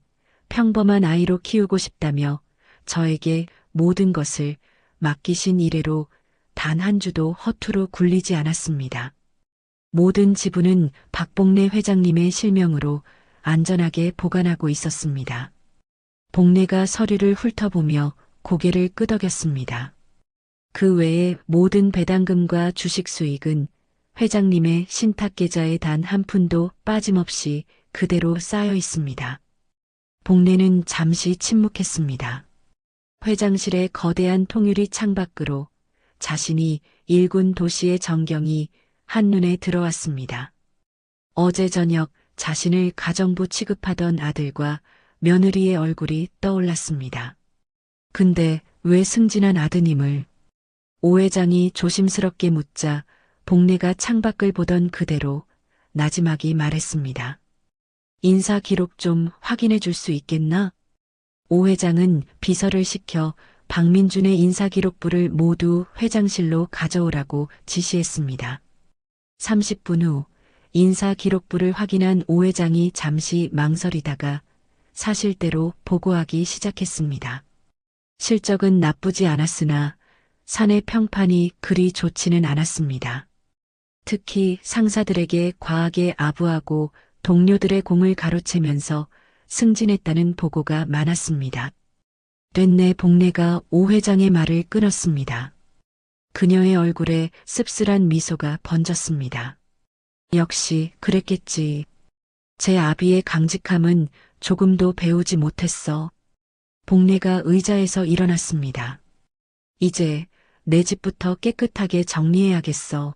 평범한 아이로 키우고 싶다며 저에게 모든 것을 맡기신 이래로 단 한 주도 허투루 굴리지 않았습니다. 모든 지분은 박봉래 회장님의 실명으로 안전하게 보관하고 있었습니다. 복례가 서류를 훑어보며 고개를 끄덕였습니다. 그 외에 모든 배당금과 주식 수익은 회장님의 신탁계좌에 단 한 푼도 빠짐없이 그대로 쌓여 있습니다. 복례는 잠시 침묵했습니다. 회장실의 거대한 통유리 창밖으로 자신이 일군 도시의 전경이 한눈에 들어왔습니다. 어제 저녁 자신을 가정부 취급하던 아들과 며느리의 얼굴이 떠올랐습니다. 근데 왜 승진한 아드님을? 오 회장이 조심스럽게 묻자 복례가 창밖을 보던 그대로 나지막이 말했습니다. 인사 기록 좀 확인해 줄 수 있겠나? 오 회장은 비서를 시켜 박민준의 인사기록부를 모두 회장실로 가져오라고 지시했습니다. 30분 후 인사기록부를 확인한 오 회장이 잠시 망설이다가 사실대로 보고하기 시작했습니다. 실적은 나쁘지 않았으나 사내 평판이 그리 좋지는 않았습니다. 특히 상사들에게 과하게 아부하고 동료들의 공을 가로채면서 승진했다는 보고가 많았습니다. 됐네. 복례가 오 회장의 말을 끊었습니다. 그녀의 얼굴에 씁쓸한 미소가 번졌습니다. 역시 그랬겠지. 제 아비의 강직함은 조금도 배우지 못했어. 복례가 의자에서 일어났습니다. 이제 내 집부터 깨끗하게 정리해야겠어.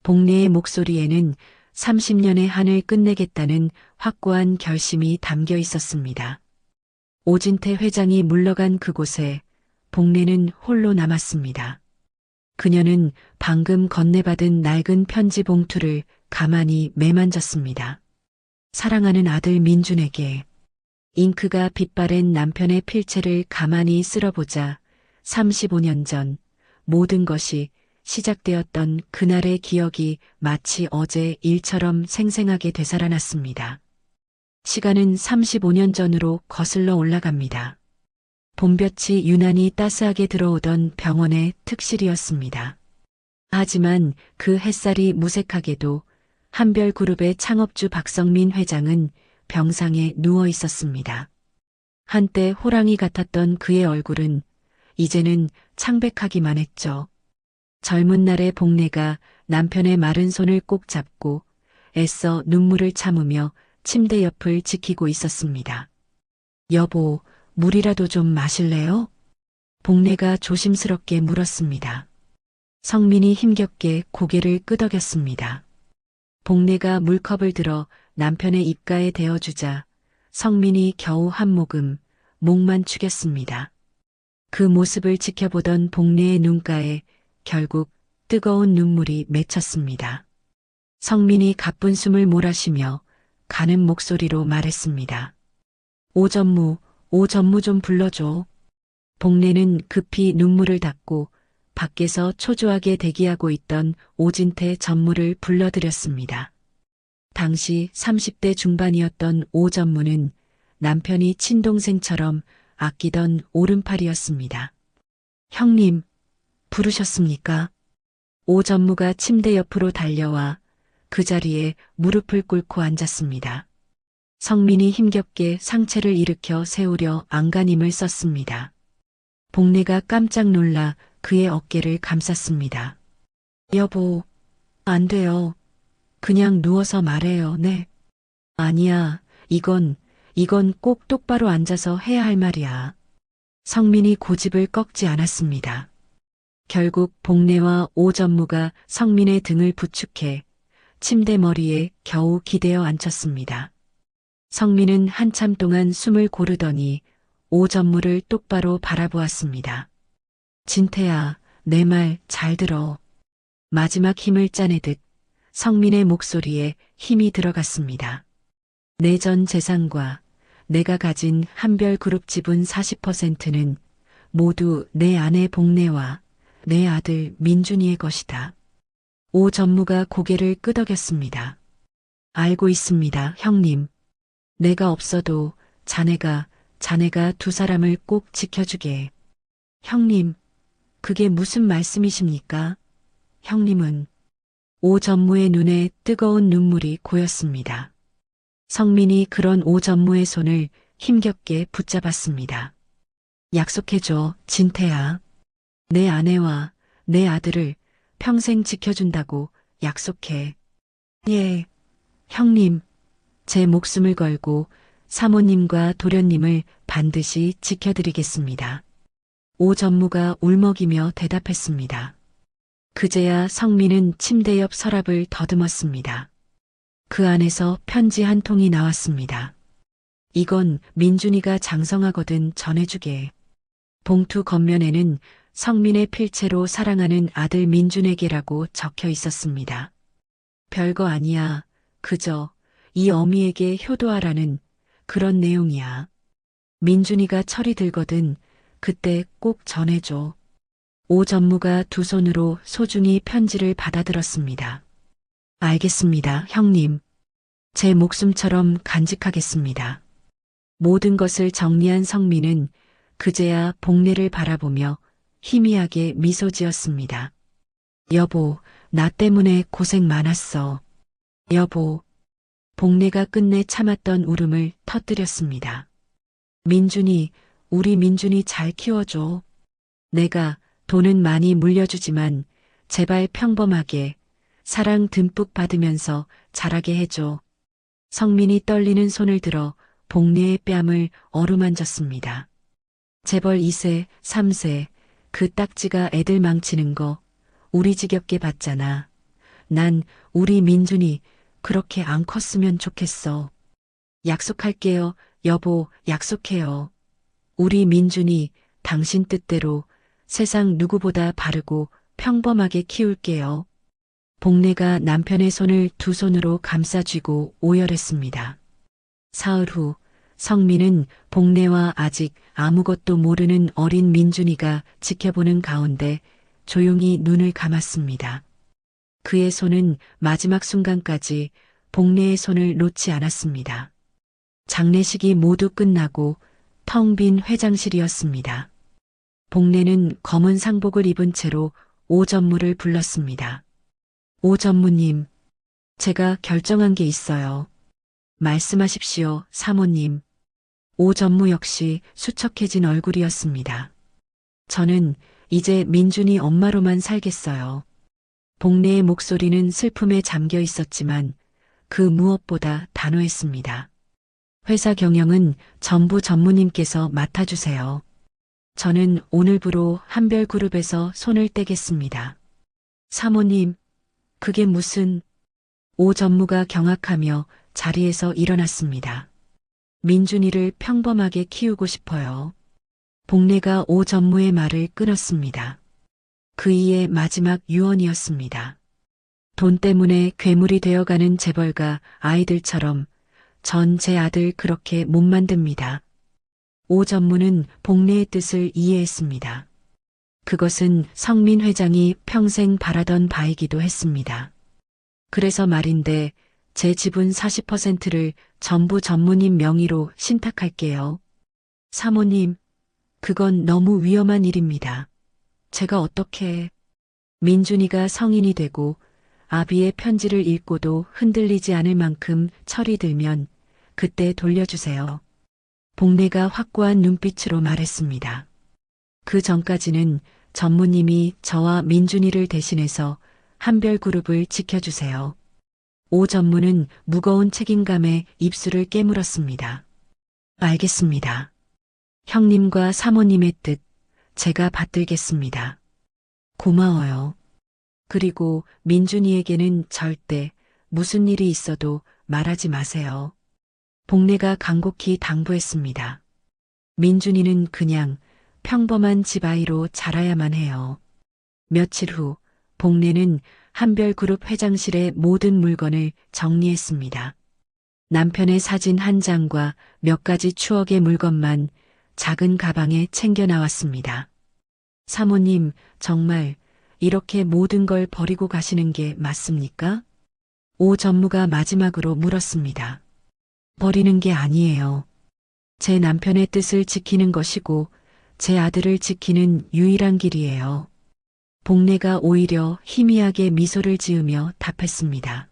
복례의 목소리에는 30년의 한을 끝내겠다는 확고한 결심이 담겨 있었습니다. 오진태 회장이 물러간 그곳에 복례는 홀로 남았습니다. 그녀는 방금 건네받은 낡은 편지 봉투를 가만히 매만졌습니다. 사랑하는 아들 민준에게. 잉크가 빛바랜 남편의 필체를 가만히 쓸어보자 35년 전 모든 것이 시작되었던 그날의 기억이 마치 어제 일처럼 생생하게 되살아났습니다. 시간은 35년 전으로 거슬러 올라갑니다. 봄볕이 유난히 따스하게 들어오던 병원의 특실이었습니다. 하지만 그 햇살이 무색하게도 한별그룹의 창업주 박성민 회장은 병상에 누워 있었습니다. 한때 호랑이 같았던 그의 얼굴은 이제는 창백하기만 했죠. 젊은 날의 복례가 남편의 마른 손을 꼭 잡고 애써 눈물을 참으며 침대 옆을 지키고 있었습니다. 여보, 물이라도 좀 마실래요? 복례가 조심스럽게 물었습니다. 성민이 힘겹게 고개를 끄덕였습니다. 복례가 물컵을 들어 남편의 입가에 대어주자 성민이 겨우 한 모금 목만 축였습니다. 그 모습을 지켜보던 복례의 눈가에 결국 뜨거운 눈물이 맺혔습니다. 성민이 가쁜 숨을 몰아쉬며 가는 목소리로 말했습니다. 오전무 좀 불러줘. 복례는 급히 눈물을 닦고 밖에서 초조하게 대기하고 있던 오진태 전무를 불러들였습니다. 당시 30대 중반이었던 오 전무는 남편이 친동생처럼 아끼던 오른팔이었습니다. 형님, 부르셨습니까? 오 전무가 침대 옆으로 달려와 그 자리에 무릎을 꿇고 앉았습니다. 성민이 힘겹게 상체를 일으켜 세우려 안간힘을 썼습니다. 복례가 깜짝 놀라 그의 어깨를 감쌌습니다. 여보, 안 돼요. 그냥 누워서 말해요. 네. 아니야, 이건 꼭 똑바로 앉아서 해야 할 말이야. 성민이 고집을 꺾지 않았습니다. 결국 복례와 오 전무가 성민의 등을 부축해 침대 머리에 겨우 기대어 앉혔습니다. 성민은 한참 동안 숨을 고르더니 오 전무를 똑바로 바라보았습니다. 진태야, 내 말 잘 들어. 마지막 힘을 짜내듯 성민의 목소리에 힘이 들어갔습니다. 내 전 재산과 내가 가진 한별그룹 지분 40%는 모두 내 아내 복래와 내 아들 민준이의 것이다. 오 전무가 고개를 끄덕였습니다. 알고 있습니다, 형님. 내가 없어도 자네가 두 사람을 꼭 지켜주게. 형님, 그게 무슨 말씀이십니까? 형님은 오 전무의 눈에 뜨거운 눈물이 고였습니다. 성민이 그런 오 전무의 손을 힘겹게 붙잡았습니다. 약속해줘, 진태야. 내 아내와 내 아들을 평생 지켜준다고 약속해. 예, 형님. 제 목숨을 걸고 사모님과 도련님을 반드시 지켜드리겠습니다. 오 전무가 울먹이며 대답했습니다. 그제야 성민은 침대 옆 서랍을 더듬었습니다. 그 안에서 편지 한 통이 나왔습니다. 이건 민준이가 장성하거든 전해주게. 봉투 겉면에는 성민의 필체로 사랑하는 아들 민준에게라고 적혀 있었습니다. 별거 아니야. 그저 이 어미에게 효도하라는 그런 내용이야. 민준이가 철이 들거든 그때 꼭 전해줘. 오 전무가 두 손으로 소중히 편지를 받아들었습니다. 알겠습니다, 형님. 제 목숨처럼 간직하겠습니다. 모든 것을 정리한 성민은 그제야 복래를 바라보며 희미하게 미소 지었습니다. 여보, 나 때문에 고생 많았어. 여보. 복래가 끝내 참았던 울음을 터뜨렸습니다. 민준이, 우리 민준이 잘 키워줘. 내가 돈은 많이 물려주지만 제발 평범하게 사랑 듬뿍 받으면서 자라게 해줘. 성민이 떨리는 손을 들어 복래의 뺨을 어루만졌습니다. 재벌 2세, 3세, 그 딱지가 애들 망치는 거 우리 지겹게 봤잖아. 난 우리 민준이 그렇게 안 컸으면 좋겠어. 약속할게요, 여보, 약속해요. 우리 민준이 당신 뜻대로 세상 누구보다 바르고 평범하게 키울게요. 복래가 남편의 손을 두 손으로 감싸쥐고 오열했습니다. 사흘 후 성민은 복래와 아직 아무것도 모르는 어린 민준이가 지켜보는 가운데 조용히 눈을 감았습니다. 그의 손은 마지막 순간까지 복래의 손을 놓지 않았습니다. 장례식이 모두 끝나고 텅 빈 회장실이었습니다. 복래는 검은 상복을 입은 채로 오 전무를 불렀습니다. 오 전무님, 제가 결정한 게 있어요. 말씀하십시오, 사모님. 오 전무 역시 수척해진 얼굴이었습니다. 저는 이제 민준이 엄마로만 살겠어요. 복래의 목소리는 슬픔에 잠겨 있었지만 그 무엇보다 단호했습니다. 회사 경영은 전부 전무님께서 맡아주세요. 저는 오늘부로 한별그룹에서 손을 떼겠습니다. 사모님, 그게 무슨... 오 전무가 경악하며 자리에서 일어났습니다. 민준이를 평범하게 키우고 싶어요. 복래가 오 전무의 말을 끊었습니다. 그 이의 마지막 유언이었습니다. 돈 때문에 괴물이 되어가는 재벌가 아이들처럼 전 제 아들 그렇게 못 만듭니다. 오 전무는 복래의 뜻을 이해했습니다. 그것은 성민 회장이 평생 바라던 바이기도 했습니다. 그래서 말인데 제 지분 40%를 전부 전무님 명의로 신탁할게요. 사모님, 그건 너무 위험한 일입니다. 제가 어떻게... 민준이가 성인이 되고 아비의 편지를 읽고도 흔들리지 않을 만큼 철이 들면 그때 돌려주세요. 복래가 확고한 눈빛으로 말했습니다. 그 전까지는 전무님이 저와 민준이를 대신해서 한별그룹을 지켜주세요. 오 전무는 무거운 책임감에 입술을 깨물었습니다. 알겠습니다. 형님과 사모님의 뜻 제가 받들겠습니다. 고마워요. 그리고 민준이에게는 절대 무슨 일이 있어도 말하지 마세요. 복래가 간곡히 당부했습니다. 민준이는 그냥 평범한 집아이로 자라야만 해요. 며칠 후 복례는 한별그룹 회장실의 모든 물건을 정리했습니다. 남편의 사진 한 장과 몇 가지 추억의 물건만 작은 가방에 챙겨 나왔습니다. 사모님, 정말 이렇게 모든 걸 버리고 가시는 게 맞습니까? 오 전무가 마지막으로 물었습니다. 버리는 게 아니에요. 제 남편의 뜻을 지키는 것이고 제 아들을 지키는 유일한 길이에요. 복례가 오히려 희미하게 미소를 지으며 답했습니다.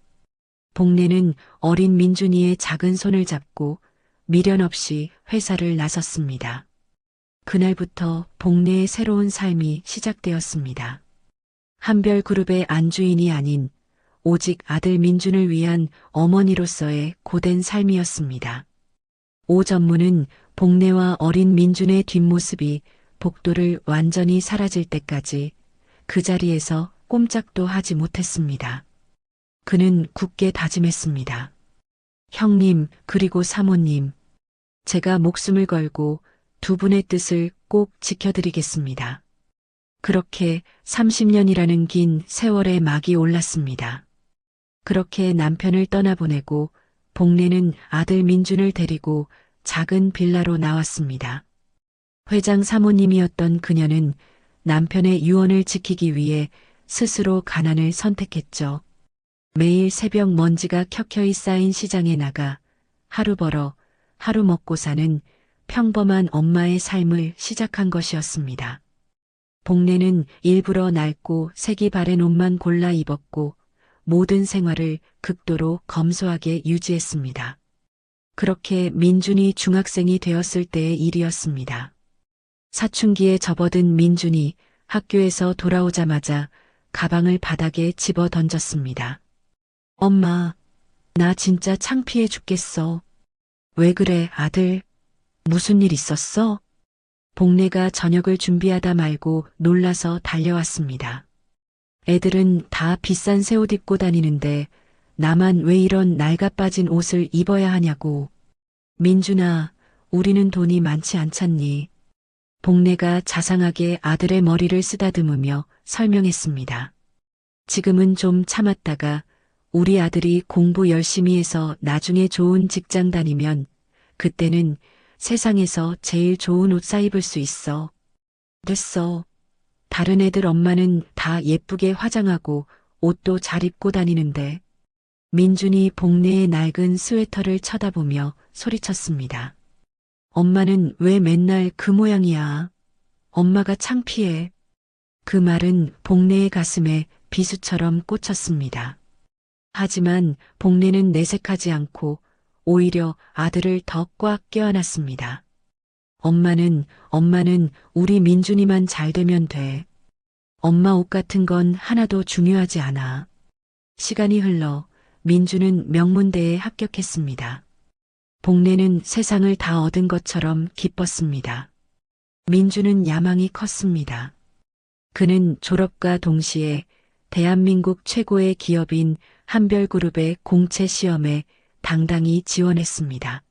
복례는 어린 민준이의 작은 손을 잡고 미련 없이 회사를 나섰습니다. 그날부터 복례의 새로운 삶이 시작되었습니다. 한별그룹의 안주인이 아닌 오직 아들 민준을 위한 어머니로서의 고된 삶이었습니다. 오 전무는 복례와 어린 민준의 뒷모습이 복도를 완전히 사라질 때까지 그 자리에서 꼼짝도 하지 못했습니다. 그는 굳게 다짐했습니다. 형님, 그리고 사모님, 제가 목숨을 걸고 두 분의 뜻을 꼭 지켜드리겠습니다. 그렇게 30년이라는 긴 세월의 막이 올랐습니다. 그렇게 남편을 떠나보내고 복례는 아들 민준을 데리고 작은 빌라로 나왔습니다. 회장 사모님이었던 그녀는 남편의 유언을 지키기 위해 스스로 가난을 선택했죠. 매일 새벽 먼지가 켜켜이 쌓인 시장에 나가 하루 벌어 하루 먹고 사는 평범한 엄마의 삶을 시작한 것이었습니다. 복례는 일부러 낡고 색이 바랜 옷만 골라 입었고 모든 생활을 극도로 검소하게 유지했습니다. 그렇게 민준이 중학생이 되었을 때의 일이었습니다. 사춘기에 접어든 민준이 학교에서 돌아오자마자 가방을 바닥에 집어 던졌습니다. 엄마, 나 진짜 창피해 죽겠어. 왜 그래, 아들? 무슨 일 있었어? 복례가 저녁을 준비하다 말고 놀라서 달려왔습니다. 애들은 다 비싼 새 옷 입고 다니는데 나만 왜 이런 낡아빠진 옷을 입어야 하냐고. 민준아, 우리는 돈이 많지 않잖니. 복례가 자상하게 아들의 머리를 쓰다듬으며 설명했습니다. 지금은 좀 참았다가 우리 아들이 공부 열심히 해서 나중에 좋은 직장 다니면 그때는 세상에서 제일 좋은 옷 사 입을 수 있어. 됐어. 다른 애들 엄마는 다 예쁘게 화장하고 옷도 잘 입고 다니는데. 민준이 복례의 낡은 스웨터를 쳐다보며 소리쳤습니다. 엄마는 왜 맨날 그 모양이야? 엄마가 창피해. 그 말은 복례의 가슴에 비수처럼 꽂혔습니다. 하지만 복례는 내색하지 않고 오히려 아들을 더 꽉 껴안았습니다. 엄마는 우리 민준이만 잘 되면 돼. 엄마 옷 같은 건 하나도 중요하지 않아. 시간이 흘러 민준은 명문대에 합격했습니다. 복례는 세상을 다 얻은 것처럼 기뻤습니다. 민준은 야망이 컸습니다. 그는 졸업과 동시에 대한민국 최고의 기업인 한별그룹의 공채 시험에 당당히 지원했습니다.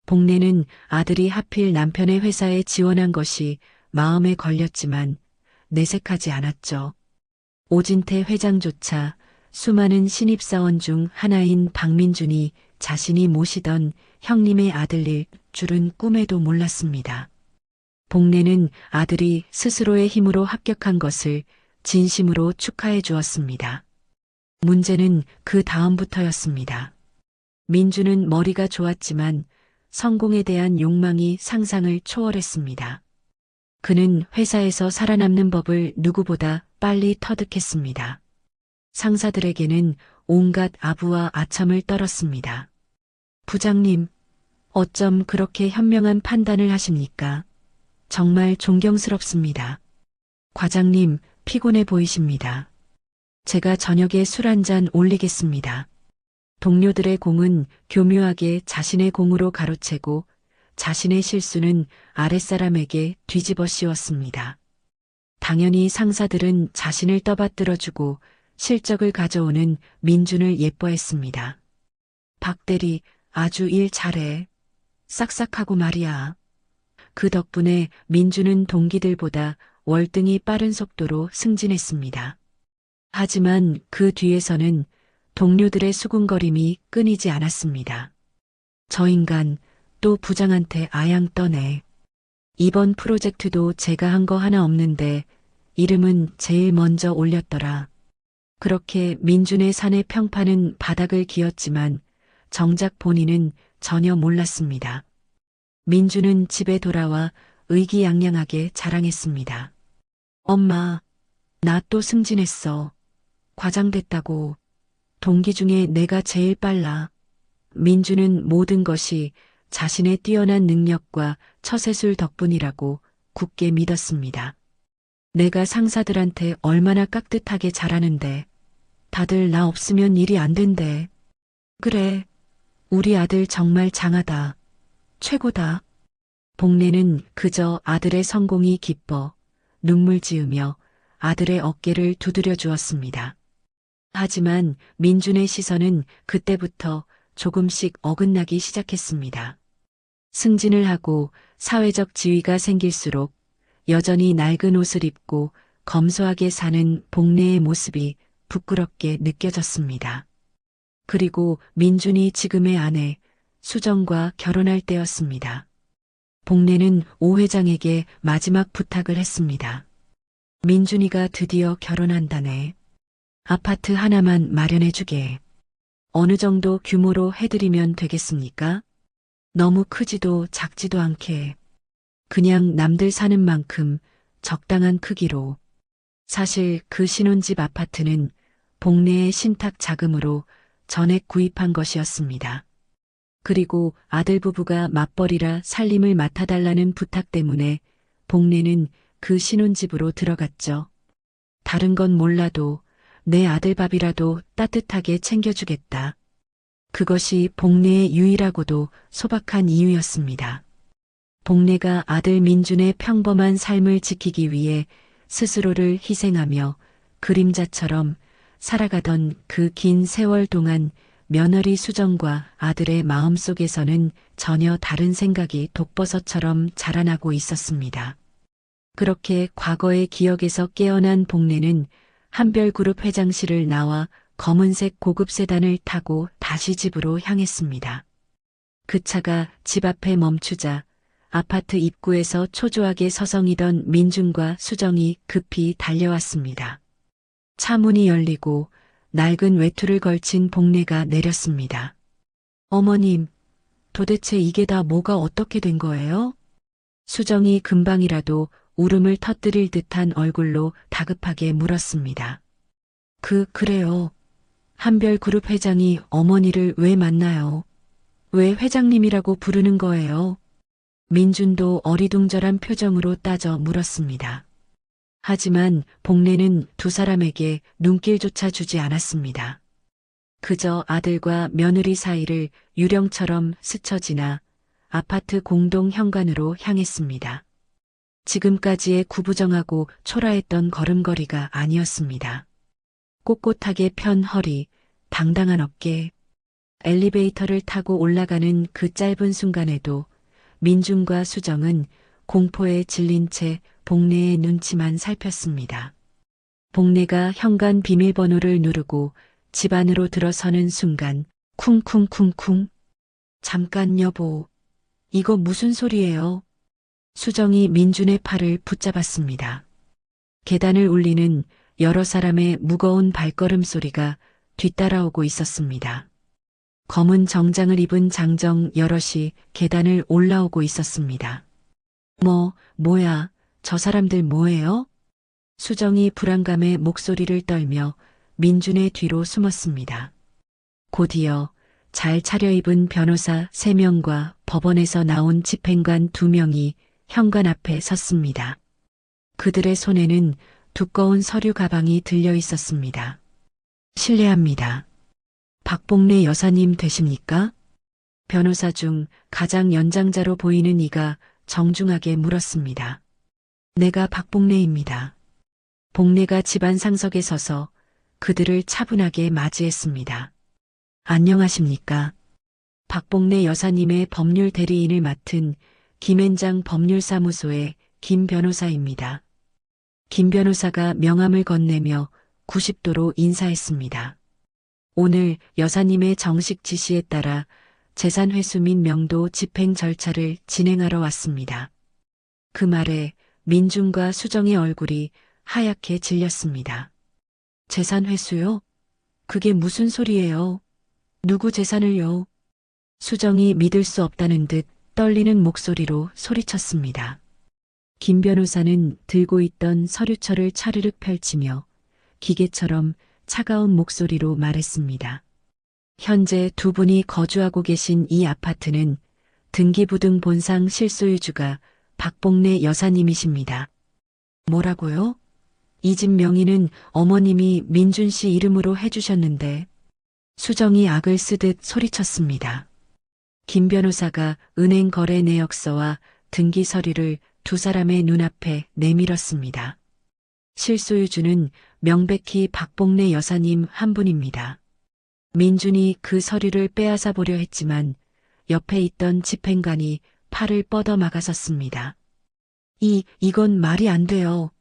복례는 아들이 하필 남편의 회사에 지원한 것이 마음에 걸렸지만 내색하지 않았죠. 오진태 회장조차 수많은 신입사원 중 하나인 박민준이 자신이 모시던 형님의 아들일 줄은 꿈에도 몰랐습니다. 복례는 아들이 스스로의 힘으로 합격한 것을 진심으로 축하해 주었습니다. 문제는 그 다음부터였습니다. 민준은 머리가 좋았지만 성공에 대한 욕망이 상상을 초월했습니다. 그는 회사에서 살아남는 법을 누구보다 빨리 터득했습니다. 상사들에게는 온갖 아부와 아첨을 떨었습니다. 부장님, 어쩜 그렇게 현명한 판단을 하십니까? 정말 존경스럽습니다. 과장님, 피곤해 보이십니다. 제가 저녁에 술 한 잔 올리겠습니다. 동료들의 공은 교묘하게 자신의 공으로 가로채고 자신의 실수는 아랫사람에게 뒤집어 씌웠습니다. 당연히 상사들은 자신을 떠받들어주고 실적을 가져오는 민준을 예뻐했습니다. 박 대리, 아주 일 잘해. 싹싹하고 말이야. 그 덕분에 민준은 동기들보다 월등히 빠른 속도로 승진했습니다. 하지만 그 뒤에서는 동료들의 수군거림이 끊이지 않았습니다. 저 인간 또 부장한테 아양 떠네. 이번 프로젝트도 제가 한 거 하나 없는데 이름은 제일 먼저 올렸더라. 그렇게 민준의 사내 평판은 바닥을 기었지만 정작 본인은 전혀 몰랐습니다. 민준은 집에 돌아와 의기양양하게 자랑했습니다. 엄마, 나 또 승진했어. 과장됐다고. 동기 중에 내가 제일 빨라. 민준은 모든 것이 자신의 뛰어난 능력과 처세술 덕분이라고 굳게 믿었습니다. 내가 상사들한테 얼마나 깍듯하게 잘하는데 다들 나 없으면 일이 안 된대. 그래, 우리 아들 정말 장하다. 최고다. 복례는 그저 아들의 성공이 기뻐 눈물 지으며 아들의 어깨를 두드려 주었습니다. 하지만 민준의 시선은 그때부터 조금씩 어긋나기 시작했습니다. 승진을 하고 사회적 지위가 생길수록 여전히 낡은 옷을 입고 검소하게 사는 복례의 모습이 부끄럽게 느껴졌습니다. 그리고 민준이 지금의 아내 수정과 결혼할 때였습니다. 복례는 오 회장에게 마지막 부탁을 했습니다. 민준이가 드디어 결혼한다네. 아파트 하나만 마련해주게. 어느 정도 규모로 해드리면 되겠습니까? 너무 크지도 작지도 않게. 그냥 남들 사는 만큼 적당한 크기로. 사실 그 신혼집 아파트는 복례의 신탁 자금으로 전액 구입한 것이었습니다. 그리고 아들 부부가 맞벌이라 살림을 맡아달라는 부탁 때문에 복례는 그 신혼집으로 들어갔죠. 다른 건 몰라도 내 아들 밥이라도 따뜻하게 챙겨주겠다. 그것이 복례의 유일하고도 소박한 이유였습니다. 복례가 아들 민준의 평범한 삶을 지키기 위해 스스로를 희생하며 그림자처럼 살아가던 그 긴 세월 동안 며느리 수정과 아들의 마음속에서는 전혀 다른 생각이 독버섯처럼 자라나고 있었습니다. 그렇게 과거의 기억에서 깨어난 복례는 한별그룹 회장실을 나와 검은색 고급 세단을 타고 다시 집으로 향했습니다. 그 차가 집 앞에 멈추자 아파트 입구에서 초조하게 서성이던 민준과 수정이 급히 달려왔습니다. 차 문이 열리고 낡은 외투를 걸친 복례가 내렸습니다. 어머님, 도대체 이게 다 뭐가 어떻게 된 거예요? 수정이 금방이라도 울음을 터뜨릴 듯한 얼굴로 다급하게 물었습니다. 그래요. 한별그룹 회장이 어머니를 왜 만나요? 왜 회장님이라고 부르는 거예요? 민준도 어리둥절한 표정으로 따져 물었습니다. 하지만 복례는 두 사람에게 눈길조차 주지 않았습니다. 그저 아들과 며느리 사이를 유령처럼 스쳐 지나 아파트 공동 현관으로 향했습니다. 지금까지의 구부정하고 초라했던 걸음걸이가 아니었습니다. 꼿꼿하게 편 허리, 당당한 어깨, 엘리베이터를 타고 올라가는 그 짧은 순간에도 민준과 수정은 공포에 질린 채 복례의 눈치만 살폈습니다. 복례가 현관 비밀번호를 누르고 집 안으로 들어서는 순간 쿵쿵쿵쿵. 잠깐 여보, 이거 무슨 소리예요? 수정이 민준의 팔을 붙잡았습니다. 계단을 울리는 여러 사람의 무거운 발걸음 소리가 뒤따라오고 있었습니다. 검은 정장을 입은 장정 여럿이 계단을 올라오고 있었습니다. 뭐야, 저 사람들 뭐예요? 수정이 불안감에 목소리를 떨며 민준의 뒤로 숨었습니다. 곧이어 잘 차려입은 변호사 3명과 법원에서 나온 집행관 2명이 현관 앞에 섰습니다. 그들의 손에는 두꺼운 서류 가방이 들려 있었습니다. 실례합니다. 박복례 여사님 되십니까? 변호사 중 가장 연장자로 보이는 이가 정중하게 물었습니다. 내가 박복례입니다. 복례가 집안 상석에 서서 그들을 차분하게 맞이했습니다. 안녕하십니까? 박복례 여사님의 법률 대리인을 맡은 김앤장 법률사무소의 김 변호사입니다. 김 변호사가 명함을 건네며 90도로 인사했습니다. 오늘 여사님의 정식 지시에 따라 재산 회수 및 명도 집행 절차를 진행하러 왔습니다. 그 말에 민준과 수정의 얼굴이 하얗게 질렸습니다. 재산 회수요? 그게 무슨 소리예요? 누구 재산을요? 수정이 믿을 수 없다는 듯 떨리는 목소리로 소리쳤습니다. 김 변호사는 들고 있던 서류철을 차르륵 펼치며 기계처럼 차가운 목소리로 말했습니다. 현재 두 분이 거주하고 계신 이 아파트는 등기부등 본상 실소유주가 박봉래 여사님이십니다. 뭐라고요? 이 집 명의는 어머님이 민준 씨 이름으로 해주셨는데. 수정이 악을 쓰듯 소리쳤습니다. 김 변호사가 은행 거래 내역서와 등기 서류를 두 사람의 눈앞에 내밀었습니다. 실소유주는 명백히 박봉래 여사님 한 분입니다. 민준이 그 서류를 빼앗아 보려 했지만 옆에 있던 집행관이 팔을 뻗어 막아섰습니다. 이건 말이 안 돼요.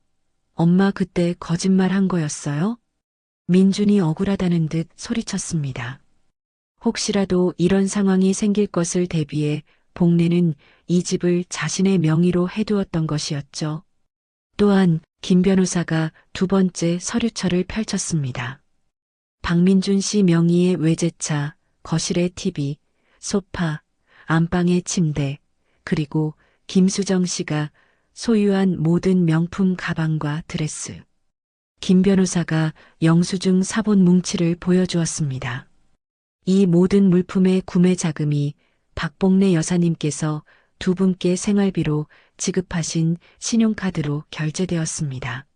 엄마 그때 거짓말한 거였어요? 민준이 억울하다는 듯 소리쳤습니다. 혹시라도 이런 상황이 생길 것을 대비해 복래는 이 집을 자신의 명의로 해두었던 것이었죠. 또한 김 변호사가 두 번째 서류철을 펼쳤습니다. 박민준 씨 명의의 외제차, 거실의 TV, 소파, 안방의 침대, 그리고 김수정 씨가 소유한 모든 명품 가방과 드레스. 김 변호사가 영수증 사본 뭉치를 보여주었습니다. 이 모든 물품의 구매 자금이 박봉래 여사님께서 두 분께 생활비로 지급하신 신용카드로 결제되었습니다.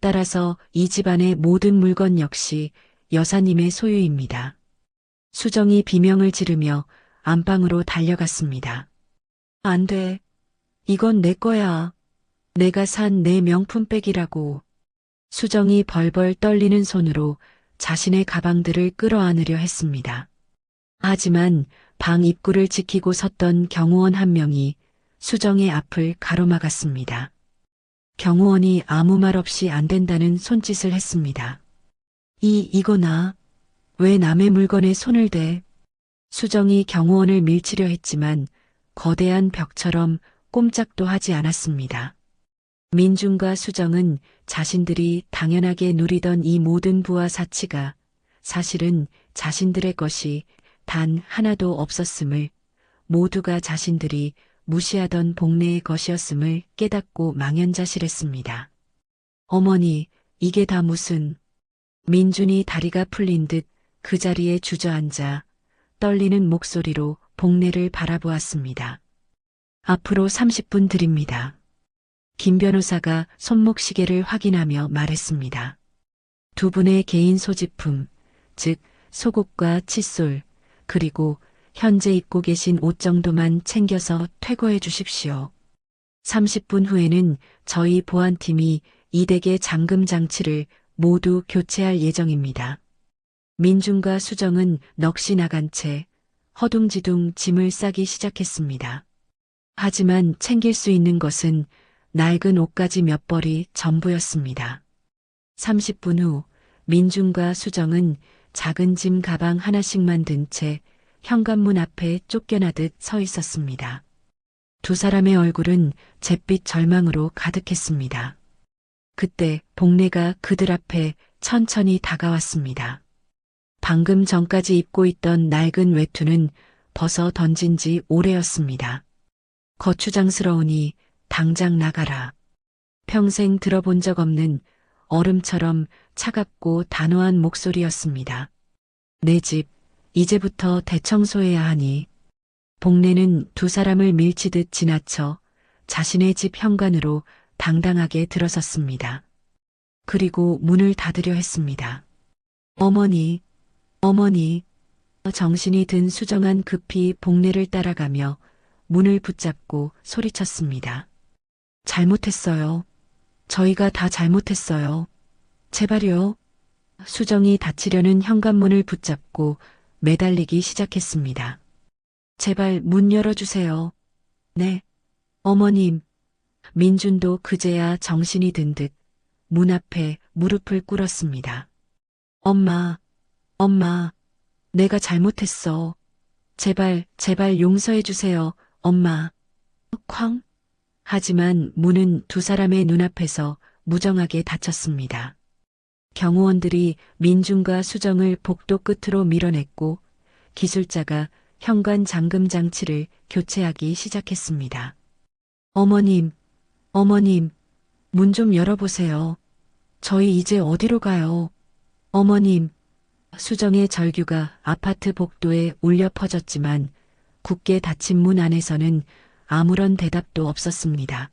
따라서 이 집안의 모든 물건 역시 여사님의 소유입니다. 수정이 비명을 지르며 안방으로 달려갔습니다. 안 돼. 이건 내 거야. 내가 산 내 명품백이라고. 수정이 벌벌 떨리는 손으로 자신의 가방들을 끌어안으려 했습니다. 하지만 방 입구를 지키고 섰던 경호원 한 명이 수정의 앞을 가로막았습니다. 경호원이 아무 말 없이 안 된다는 손짓을 했습니다. 이거나 왜 남의 물건에 손을 대? 수정이 경호원을 밀치려 했지만 거대한 벽처럼 꼼짝도 하지 않았습니다. 민준과 수정은 자신들이 당연하게 누리던 이 모든 부와 사치가 사실은 자신들의 것이 단 하나도 없었음을, 모두가 자신들이 무시하던 복래의 것이었음을 깨닫고 망연자실했습니다. 어머니, 이게 다 무슨... 민준이 다리가 풀린 듯 그 자리에 주저앉아 떨리는 목소리로 복래를 바라보았습니다. 앞으로 30분 드립니다. 김 변호사가 손목시계를 확인하며 말했습니다. 두 분의 개인 소지품, 즉 속옷과 칫솔, 그리고 현재 입고 계신 옷 정도만 챙겨서 퇴거해 주십시오. 30분 후에는 저희 보안팀이 이 댁의 잠금 장치를 모두 교체할 예정입니다. 민준과 수정은 넋이 나간 채 허둥지둥 짐을 싸기 시작했습니다. 하지만 챙길 수 있는 것은 낡은 옷가지 몇 벌이 전부였습니다. 30분 후 민준과 수정은 작은 짐 가방 하나씩만 든 채 현관문 앞에 쫓겨나듯 서 있었습니다. 두 사람의 얼굴은 잿빛 절망으로 가득했습니다. 그때 복래가 그들 앞에 천천히 다가왔습니다. 방금 전까지 입고 있던 낡은 외투는 벗어 던진 지 오래였습니다. 거추장스러우니 당장 나가라. 평생 들어본 적 없는 얼음처럼 차갑고 단호한 목소리였습니다. 내 집, 이제부터 대청소해야 하니. 복래는 두 사람을 밀치듯 지나쳐 자신의 집 현관으로 당당하게 들어섰습니다. 그리고 문을 닫으려 했습니다. 어머니, 어머니. 정신이 든 수정한 급히 복래를 따라가며 문을 붙잡고 소리쳤습니다. 잘못했어요. 저희가 다 잘못했어요. 제발요. 수정이 닫히려는 현관문을 붙잡고 매달리기 시작했습니다. 제발 문 열어주세요. 네. 어머님. 민준도 그제야 정신이 든 듯 문 앞에 무릎을 꿇었습니다. 엄마, 엄마, 내가 잘못했어. 제발 용서해 주세요, 엄마. 쾅. 하지만 문은 두 사람의 눈앞에서 무정하게 닫혔습니다. 경호원들이 민준과 수정을 복도 끝으로 밀어냈고 기술자가 현관 잠금 장치를 교체하기 시작했습니다. 어머님, 어머님, 문 좀 열어보세요. 저희 이제 어디로 가요? 어머님, 수정의 절규가 아파트 복도에 울려 퍼졌지만 굳게 닫힌 문 안에서는 아무런 대답도 없었습니다.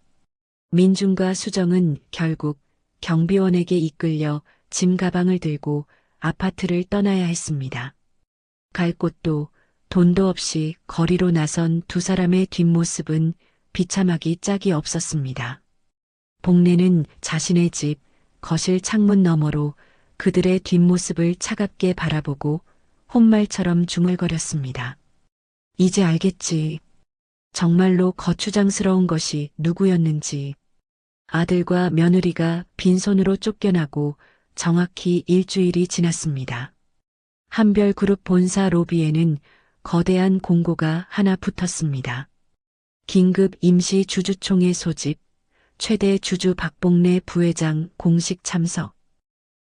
민준과 수정은 결국 경비원에게 이끌려 짐 가방을 들고 아파트를 떠나야 했습니다. 갈 곳도 돈도 없이 거리로 나선 두 사람의 뒷모습은 비참하기 짝이 없었습니다. 복례는 자신의 집, 거실 창문 너머로 그들의 뒷모습을 차갑게 바라보고 혼말처럼 중얼거렸습니다. 이제 알겠지. 정말로 거추장스러운 것이 누구였는지. 아들과 며느리가 빈손으로 쫓겨나고 정확히 일주일이 지났습니다. 한별그룹 본사 로비에는 거대한 공고가 하나 붙었습니다. 긴급 임시 주주총회 소집, 최대 주주 박복례 부회장 공식 참석.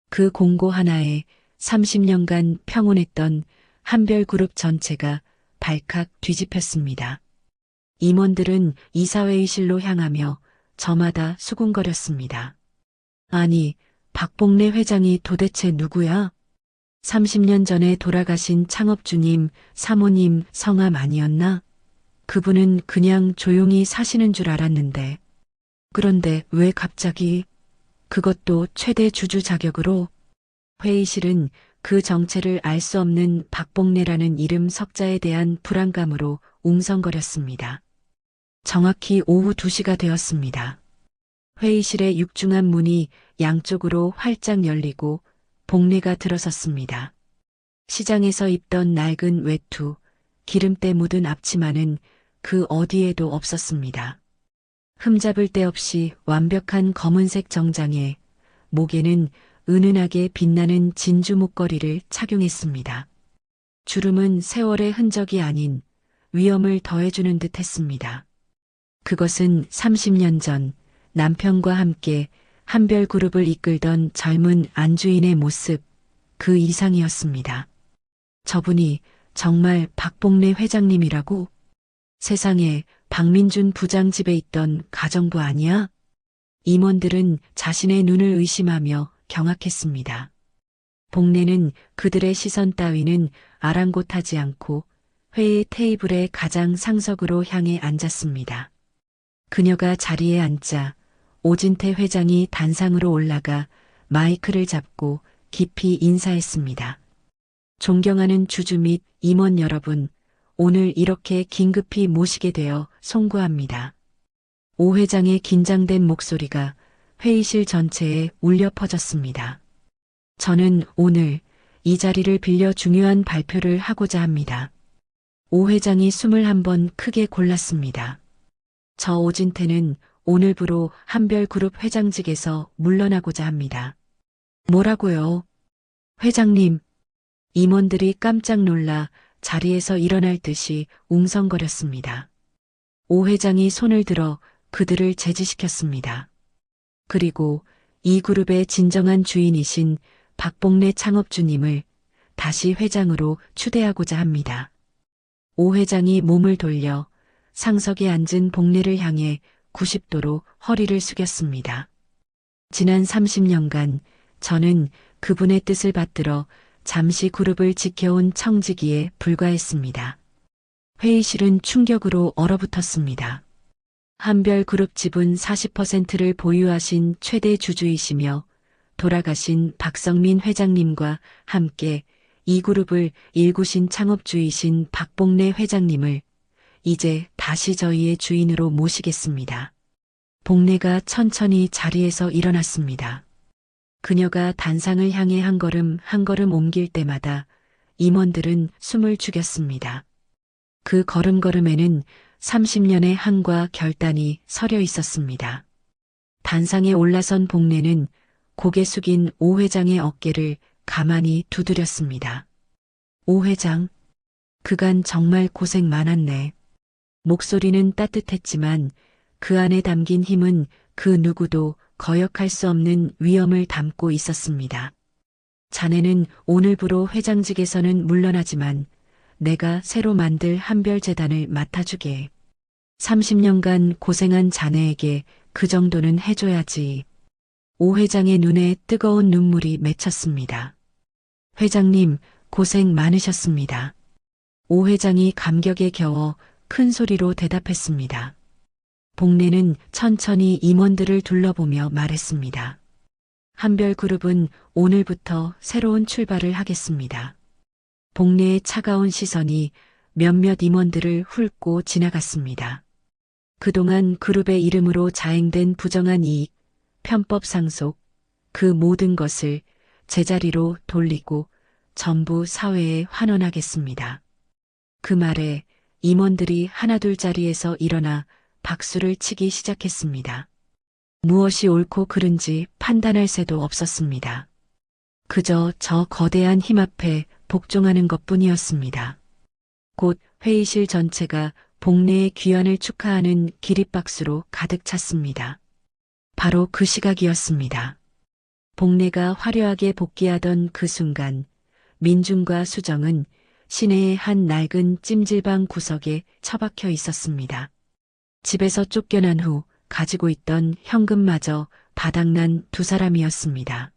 그 공고 하나에 30년간 평온했던 한별그룹 전체가 발칵 뒤집혔습니다. 임원들은 이사회의실로 향하며 저마다 수군거렸습니다. 아니, 박복례 회장이 도대체 누구야? 30년 전에 돌아가신 창업주님, 사모님 성함 아니었나? 그분은 그냥 조용히 사시는 줄 알았는데. 그런데 왜 갑자기? 그것도 최대 주주 자격으로? 회의실은 그 정체를 알 수 없는 박복례라는 이름 석자에 대한 불안감으로 웅성거렸습니다. 정확히 오후 2시가 되었습니다. 회의실의 육중한 문이 양쪽으로 활짝 열리고 복례가 들어섰습니다. 시장에서 입던 낡은 외투, 기름때 묻은 앞치마는 그 어디에도 없었습니다. 흠잡을 데 없이 완벽한 검은색 정장에 목에는 은은하게 빛나는 진주 목걸이를 착용했습니다. 주름은 세월의 흔적이 아닌 위엄을 더해주는 듯 했습니다. 그것은 30년 전 남편과 함께 한별그룹을 이끌던 젊은 안주인의 모습, 그 이상이었습니다. 저분이 정말 박복례 회장님이라고? 세상에, 박민준 부장 집에 있던 가정부 아니야? 임원들은 자신의 눈을 의심하며 경악했습니다. 복례는 그들의 시선 따위는 아랑곳하지 않고 회의 테이블의 가장 상석으로 향해 앉았습니다. 그녀가 자리에 앉자 오진태 회장이 단상으로 올라가 마이크를 잡고 깊이 인사했습니다. 존경하는 주주 및 임원 여러분, 오늘 이렇게 긴급히 모시게 되어 송구합니다. 오 회장의 긴장된 목소리가 회의실 전체에 울려 퍼졌습니다. 저는 오늘 이 자리를 빌려 중요한 발표를 하고자 합니다. 오 회장이 숨을 한번 크게 골랐습니다. 저 오진태는 오늘부로 한별그룹 회장직에서 물러나고자 합니다. 뭐라고요? 회장님. 임원들이 깜짝 놀라 자리에서 일어날 듯이 웅성거렸습니다. 오 회장이 손을 들어 그들을 제지시켰습니다. 그리고 이 그룹의 진정한 주인이신 박복례 창업주님을 다시 회장으로 추대하고자 합니다. 오 회장이 몸을 돌려 상석에 앉은 복례를 향해 90도로 허리를 숙였습니다. 지난 30년간 저는 그분의 뜻을 받들어 잠시 그룹을 지켜온 청지기에 불과했습니다. 회의실은 충격으로 얼어붙었습니다. 한별그룹 지분 40%를 보유하신 최대 주주이시며 돌아가신 박성민 회장님과 함께 이 그룹을 일구신 창업주이신 박복례 회장님을 이제 다시 저희의 주인으로 모시겠습니다. 복례가 천천히 자리에서 일어났습니다. 그녀가 단상을 향해 한 걸음 옮길 때마다 임원들은 숨을 죽였습니다. 그 걸음걸음에는 30년의 한과 결단이 서려 있었습니다. 단상에 올라선 복례는 고개 숙인 오 회장의 어깨를 가만히 두드렸습니다. 오 회장, 그간 정말 고생 많았네. 목소리는 따뜻했지만 그 안에 담긴 힘은 그 누구도 거역할 수 없는 위엄을 담고 있었습니다. 자네는 오늘부로 회장직에서는 물러나지만 내가 새로 만들 한별재단을 맡아주게. 30년간 고생한 자네에게 그 정도는 해줘야지. 오 회장의 눈에 뜨거운 눈물이 맺혔습니다. 회장님, 고생 많으셨습니다. 오 회장이 감격에 겨워 큰 소리로 대답했습니다. 복례는 천천히 임원들을 둘러보며 말했습니다. 한별그룹은 오늘부터 새로운 출발을 하겠습니다. 복례의 차가운 시선이 몇몇 임원들을 훑고 지나갔습니다. 그동안 그룹의 이름으로 자행된 부정한 이익, 편법 상속, 그 모든 것을 제자리로 돌리고 전부 사회에 환원하겠습니다. 그 말에 임원들이 하나둘 자리에서 일어나 박수를 치기 시작했습니다. 무엇이 옳고 그른지 판단할 새도 없었습니다. 그저 저 거대한 힘 앞에 복종하는 것뿐이었습니다. 곧 회의실 전체가 복례의 귀환을 축하하는 기립박수로 가득 찼습니다. 바로 그 시각이었습니다. 복례가 화려하게 복귀하던 그 순간 민준과 수정은 시내의 한 낡은 찜질방 구석에 처박혀 있었습니다. 집에서 쫓겨난 후 가지고 있던 현금마저 바닥난 두 사람이었습니다.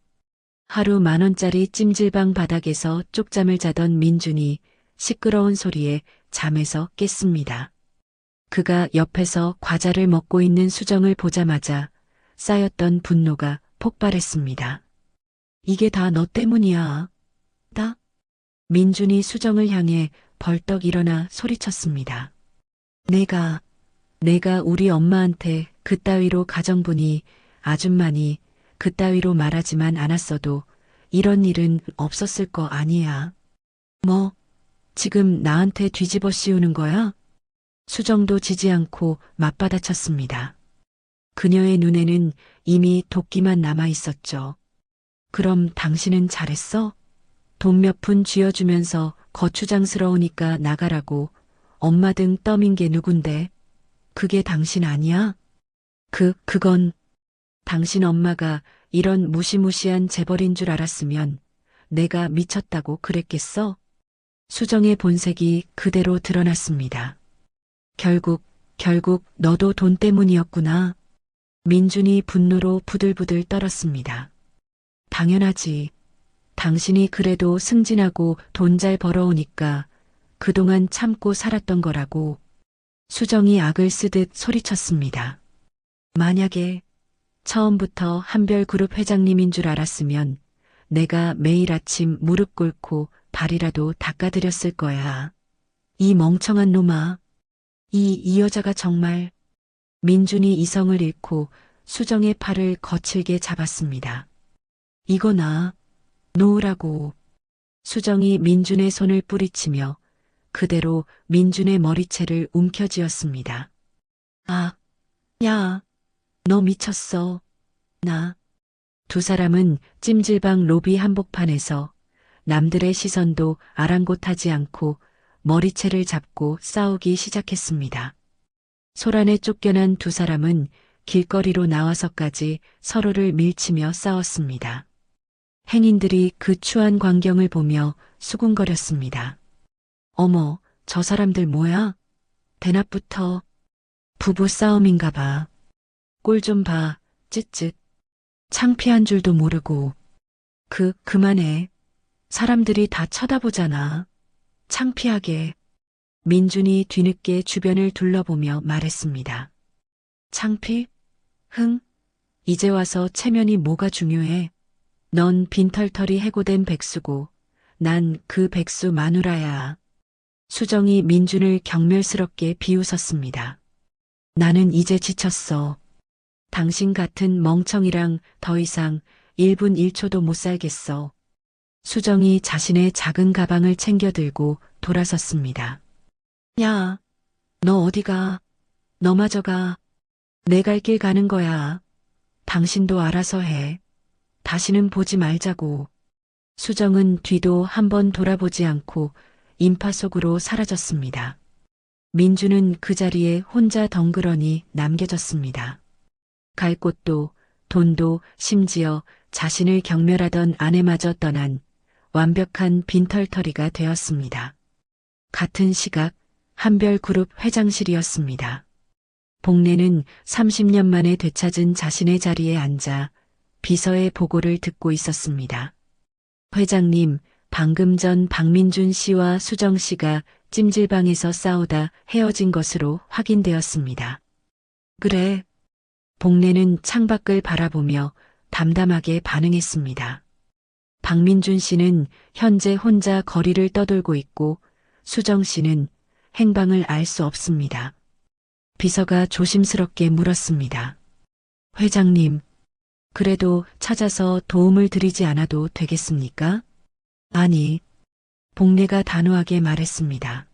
하루 10,000원짜리 찜질방 바닥에서 쪽잠을 자던 민준이 시끄러운 소리에 잠에서 깼습니다. 그가 옆에서 과자를 먹고 있는 수정을 보자마자 쌓였던 분노가 폭발했습니다. 이게 다 너 때문이야. 나? 민준이 수정을 향해 벌떡 일어나 소리쳤습니다. 내가 우리 엄마한테 그따위로 가정분이 아줌마니 그따위로 말하지만 않았어도 이런 일은 없었을 거 아니야. 뭐, 지금 나한테 뒤집어 씌우는 거야? 수정도 지지 않고 맞받아쳤습니다. 그녀의 눈에는 이미 도끼만 남아 있었죠. 그럼 당신은 잘했어? 돈 몇 푼 쥐어주면서 거추장스러우니까 나가라고 엄마 등 떠민 게 누군데? 그게 당신 아니야? 그건 당신 엄마가 이런 무시무시한 재벌인 줄 알았으면 내가 미쳤다고 그랬겠어? 수정의 본색이 그대로 드러났습니다. 결국 너도 돈 때문이었구나. 민준이 분노로 부들부들 떨었습니다. 당연하지. 당신이 그래도 승진하고 돈 잘 벌어오니까 그동안 참고 살았던 거라고. 수정이 악을 쓰듯 소리쳤습니다. 만약에 처음부터 한별그룹 회장님인 줄 알았으면 내가 매일 아침 무릎 꿇고 발이라도 닦아드렸을 거야. 이 멍청한 놈아. 이 여자가 정말. 민준이 이성을 잃고 수정의 팔을 거칠게 잡았습니다. 이거 놓으라고. 수정이 민준의 손을 뿌리치며 그대로 민준의 머리채를 움켜쥐었습니다. 야, 너 미쳤어. 두 사람은 찜질방 로비 한복판에서 남들의 시선도 아랑곳하지 않고 머리채를 잡고 싸우기 시작했습니다. 소란에 쫓겨난 두 사람은 길거리로 나와서까지 서로를 밀치며 싸웠습니다. 행인들이 그 추한 광경을 보며 수군거렸습니다. 어머, 저 사람들 뭐야? 대낮부터 부부 싸움인가 봐. 꼴 좀 봐, 쯧쯧. 창피한 줄도 모르고. 그만해. 사람들이 다 쳐다보잖아. 창피하게. 민준이 뒤늦게 주변을 둘러보며 말했습니다. 창피? 이제 와서 체면이 뭐가 중요해. 넌 빈털털이 해고된 백수고 난 그 백수 마누라야. 수정이 민준을 경멸스럽게 비웃었습니다. 나는 이제 지쳤어. 당신 같은 멍청이랑 더 이상 1분 1초도 못 살겠어. 수정이 자신의 작은 가방을 챙겨들고 돌아섰습니다. 야, 너 어디 가? 너마저 가. 내 갈 길 가는 거야. 당신도 알아서 해. 다시는 보지 말자고. 수정은 뒤도 한번 돌아보지 않고 인파 속으로 사라졌습니다. 민주는 그 자리에 혼자 덩그러니 남겨졌습니다. 갈 곳도 돈도 심지어 자신을 경멸하던 아내마저 떠난 완벽한 빈털터리가 되었습니다. 같은 시각 한별그룹 회장실이었습니다. 복례는 30년 만에 되찾은 자신의 자리에 앉아 비서의 보고를 듣고 있었습니다. 회장님, 방금 전 박민준 씨와 수정 씨가 찜질방에서 싸우다 헤어진 것으로 확인되었습니다. 그래. 복례는 창밖을 바라보며 담담하게 반응했습니다. 박민준 씨는 현재 혼자 거리를 떠돌고 있고 수정 씨는 행방을 알 수 없습니다. 비서가 조심스럽게 물었습니다. 회장님, 그래도 찾아서 도움을 드리지 않아도 되겠습니까? 아니, 복례가 단호하게 말했습니다.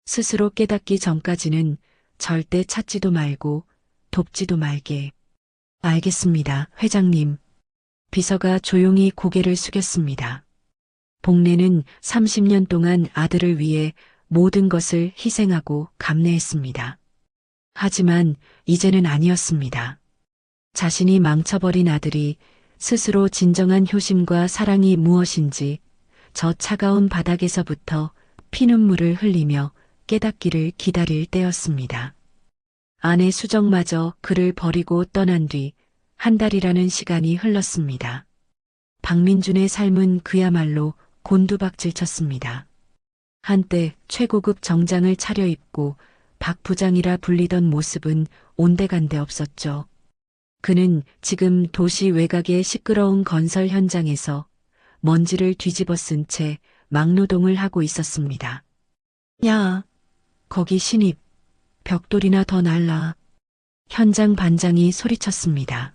스스로 깨닫기 전까지는 절대 찾지도 말고 돕지도 말게. 알겠습니다, 회장님. 비서가 조용히 고개를 숙였습니다. 복례는 30년 동안 아들을 위해 모든 것을 희생하고 감내했습니다. 하지만 이제는 아니었습니다. 자신이 망쳐버린 아들이 스스로 진정한 효심과 사랑이 무엇인지 저 차가운 바닥에서부터 피눈물을 흘리며 깨닫기를 기다릴 때였습니다. 아내 수정마저 그를 버리고 떠난 뒤 한 달이라는 시간이 흘렀습니다. 박민준의 삶은 그야말로 곤두박질쳤습니다. 한때 최고급 정장을 차려입고 박 부장이라 불리던 모습은 온데간데 없었죠. 그는 지금 도시 외곽의 시끄러운 건설 현장에서 먼지를 뒤집어 쓴 채 막노동을 하고 있었습니다. 야, 거기 신입, 벽돌이나 더 날라. 현장 반장이 소리쳤습니다.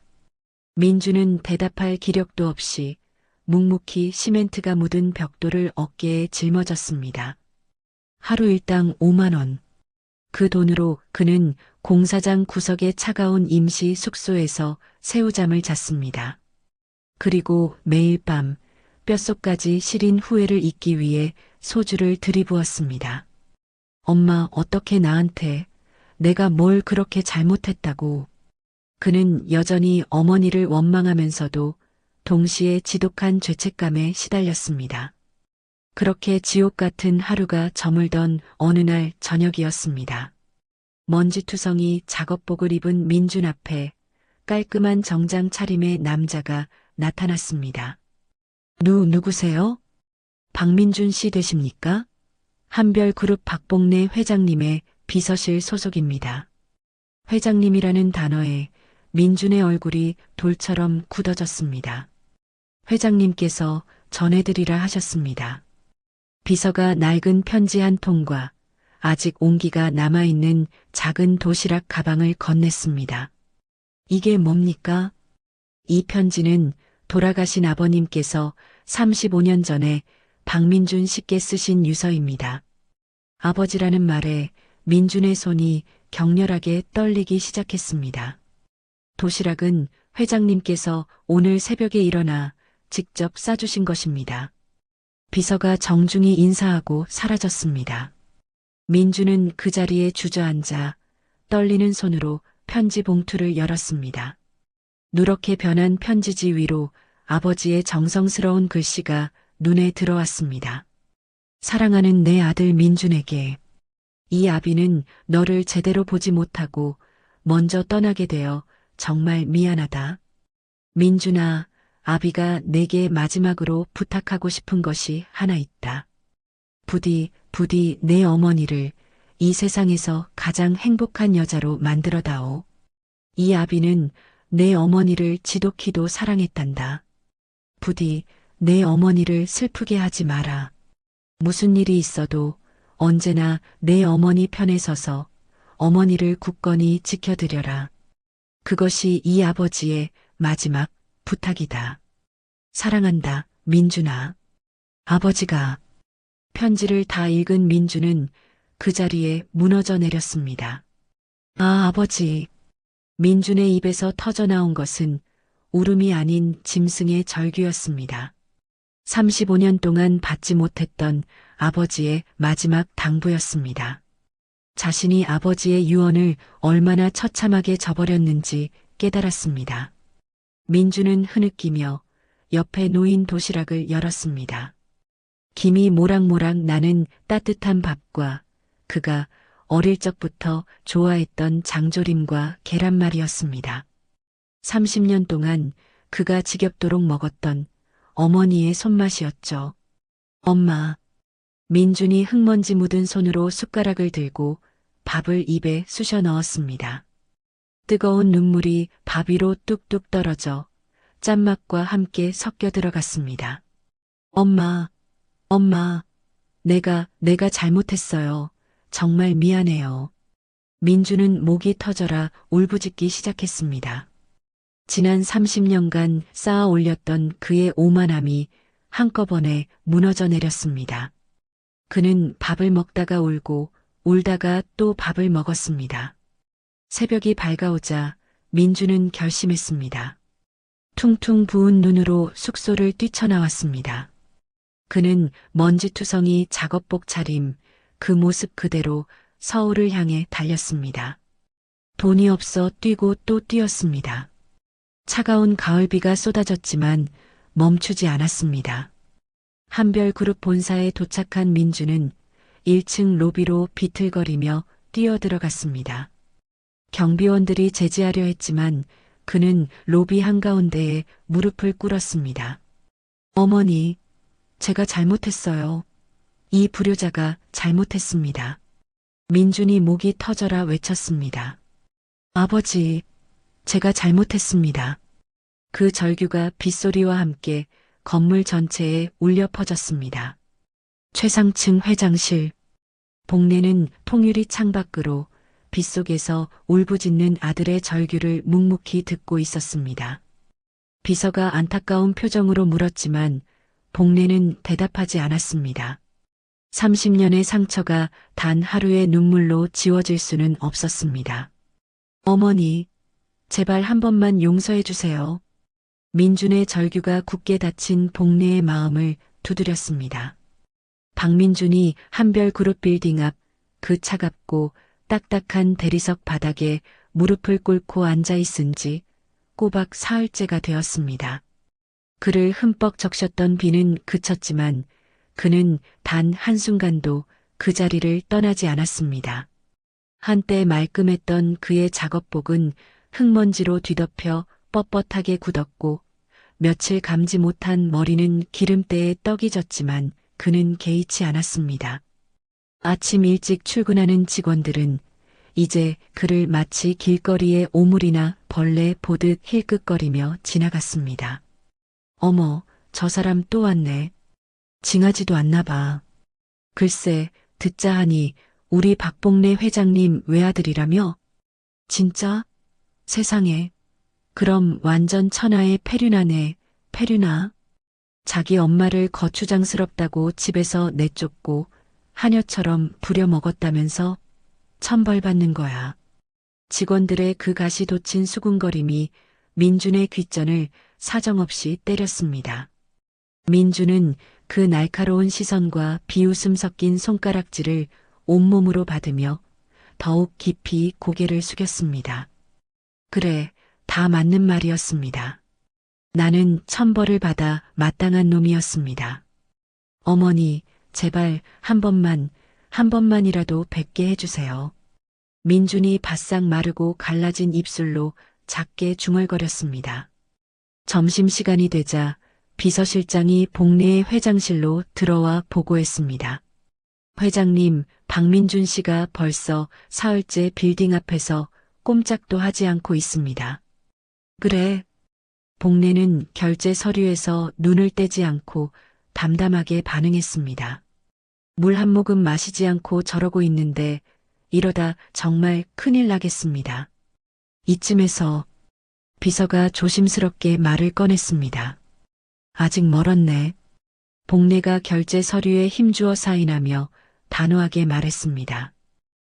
민주는 대답할 기력도 없이 묵묵히 시멘트가 묻은 벽돌을 어깨에 짊어졌습니다. 하루 일당 5만 원. 그 돈으로 그는 공사장 구석의 차가운 임시 숙소에서 새우잠을 잤습니다. 그리고 매일 밤 뼛속까지 시린 후회를 잊기 위해 소주를 들이부었습니다. 엄마, 어떻게 나한테 내가 뭘 그렇게 잘못했다고. 그는 여전히 어머니를 원망하면서도 동시에 지독한 죄책감에 시달렸습니다. 그렇게 지옥 같은 하루가 저물던 어느 날 저녁이었습니다. 먼지투성이 작업복을 입은 민준 앞에 깔끔한 정장 차림의 남자가 나타났습니다. 누구세요? 박민준 씨 되십니까? 한별그룹 박복례 회장님의 비서실 소속입니다. 회장님이라는 단어에 민준의 얼굴이 돌처럼 굳어졌습니다. 회장님께서 전해드리라 하셨습니다. 비서가 낡은 편지 한 통과 아직 온기가 남아있는 작은 도시락 가방을 건넸습니다. 이게 뭡니까? 이 편지는 돌아가신 아버님께서 35년 전에 박민준 씨께 쓰신 유서입니다. 아버지라는 말에 민준의 손이 격렬하게 떨리기 시작했습니다. 도시락은 회장님께서 오늘 새벽에 일어나 직접 싸주신 것입니다. 비서가 정중히 인사하고 사라졌습니다. 민주는 그 자리에 주저앉아 떨리는 손으로 편지 봉투를 열었습니다. 누렇게 변한 편지지 위로 아버지의 정성스러운 글씨가 눈에 들어왔습니다. 사랑하는 내 아들 민준에게 이 아비는 너를 제대로 보지 못하고 먼저 떠나게 되어 정말 미안하다. 민준아, 아비가 내게 마지막으로 부탁하고 싶은 것이 하나 있다. 부디 내 어머니를 이 세상에서 가장 행복한 여자로 만들어다오. 이 아비는 내 어머니를 지독히도 사랑했단다. 부디 내 어머니를 슬프게 하지 마라. 무슨 일이 있어도 언제나 내 어머니 편에 서서 어머니를 굳건히 지켜드려라. 그것이 이 아버지의 마지막 부탁이다. 사랑한다, 민준아. 아버지가 편지를 다 읽은 민준은 그 자리에 무너져 내렸습니다. 아, 아버지. 민준의 입에서 터져나온 것은 울음이 아닌 짐승의 절규였습니다. 35년 동안 받지 못했던 아버지의 마지막 당부였습니다. 자신이 아버지의 유언을 얼마나 처참하게 저버렸는지 깨달았습니다. 민주는 흐느끼며 옆에 놓인 도시락을 열었습니다. 김이 모락모락 나는 따뜻한 밥과 그가 어릴 적부터 좋아했던 장조림과 계란말이였습니다. 30년 동안 그가 지겹도록 먹었던 어머니의 손맛이었죠. 엄마. 민준이 흙먼지 묻은 손으로 숟가락을 들고 밥을 입에 쑤셔 넣었습니다. 뜨거운 눈물이 밥 위로 뚝뚝 떨어져 짠맛과 함께 섞여 들어갔습니다. 엄마, 엄마, 내가 잘못했어요. 정말 미안해요. 민주는 목이 터져라 울부짖기 시작했습니다. 지난 30년간 쌓아 올렸던 그의 오만함이 한꺼번에 무너져 내렸습니다. 그는 밥을 먹다가 울고 울다가 또 밥을 먹었습니다. 새벽이 밝아오자 민주는 결심했습니다. 퉁퉁 부은 눈으로 숙소를 뛰쳐나왔습니다. 그는 먼지투성이 작업복 차림, 그 모습 그대로 서울을 향해 달렸습니다. 돈이 없어 뛰고 또 뛰었습니다. 차가운 가을비가 쏟아졌지만 멈추지 않았습니다. 한별그룹 본사에 도착한 민주는 1층 로비로 비틀거리며 뛰어들어갔습니다. 경비원들이 제지하려 했지만 그는 로비 한가운데에 무릎을 꿇었습니다. 어머니, 제가 잘못했어요. 이 불효자가 잘못했습니다. 민준이 목이 터져라 외쳤습니다. 아버지, 제가 잘못했습니다. 그 절규가 빗소리와 함께 건물 전체에 울려 퍼졌습니다. 최상층 회장실. 복례는 통유리 창밖으로 빗속에서 울부짖는 아들의 절규를 묵묵히 듣고 있었습니다. 비서가 안타까운 표정으로 물었지만 복례는 대답하지 않았습니다. 30년의 상처가 단 하루의 눈물로 지워질 수는 없었습니다. 어머니, 제발 한 번만 용서해 주세요. 민준의 절규가 굳게 닫힌 복례의 마음을 두드렸습니다. 박민준이 한별그룹 빌딩 앞 그 차갑고 딱딱한 대리석 바닥에 무릎을 꿇고 앉아 있은 지 꼬박 사흘째가 되었습니다. 그를 흠뻑 적셨던 비는 그쳤지만 그는 단 한순간도 그 자리를 떠나지 않았습니다. 한때 말끔했던 그의 작업복은 흙먼지로 뒤덮여 뻣뻣하게 굳었고 며칠 감지 못한 머리는 기름때에 떡이 졌지만 그는 개의치 않았습니다. 아침 일찍 출근하는 직원들은 이제 그를 마치 길거리의 오물이나 벌레 보듯 힐끗거리며 지나갔습니다. 어머, 저 사람 또 왔네. 징하지도 않나 봐. 글쎄, 듣자 하니 우리 박복례 회장님 외아들이라며? 진짜? 세상에. 그럼 완전 천하의 페류나네, 페류나. 자기 엄마를 거추장스럽다고 집에서 내쫓고 하녀처럼 부려먹었다면서 천벌받는 거야. 직원들의 그 가시 돋친 수군거림이 민준의 귓전을 사정없이 때렸습니다. 민준은 그 날카로운 시선과 비웃음 섞인 손가락질을 온몸으로 받으며 더욱 깊이 고개를 숙였습니다. 그래, 다 맞는 말이었습니다. 나는 천벌을 받아 마땅한 놈이었습니다. 어머니, 제발 한 번만이라도 뵙게 해주세요. 민준이 바싹 마르고 갈라진 입술로 작게 중얼거렸습니다. 점심시간이 되자 비서실장이 복례의 회장실로 들어와 보고했습니다. 회장님, 박민준 씨가 벌써 사흘째 빌딩 앞에서 꼼짝도 하지 않고 있습니다. 그래. 복례는 결제 서류에서 눈을 떼지 않고 담담하게 반응했습니다. 물 한 모금 마시지 않고 저러고 있는데 이러다 정말 큰일 나겠습니다. 이쯤에서 비서가 조심스럽게 말을 꺼냈습니다. 아직 멀었네. 복례가 결제 서류에 힘주어 사인하며 단호하게 말했습니다.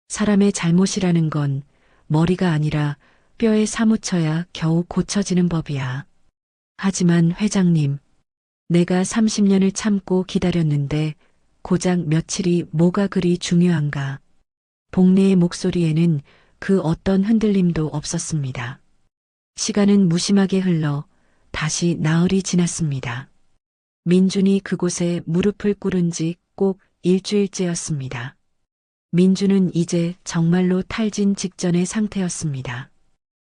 사람의 잘못이라는 건 머리가 아니라 뼈에 사무쳐야 겨우 고쳐지는 법이야. 하지만 회장님, 내가 30년을 참고 기다렸는데 고작 며칠이 뭐가 그리 중요한가. 복례의 목소리에는 그 어떤 흔들림도 없었습니다. 시간은 무심하게 흘러 다시 나흘이 지났습니다. 민준이 그곳에 무릎을 꿇은 지 꼭 일주일째였습니다. 민준은 이제 정말로 탈진 직전의 상태였습니다.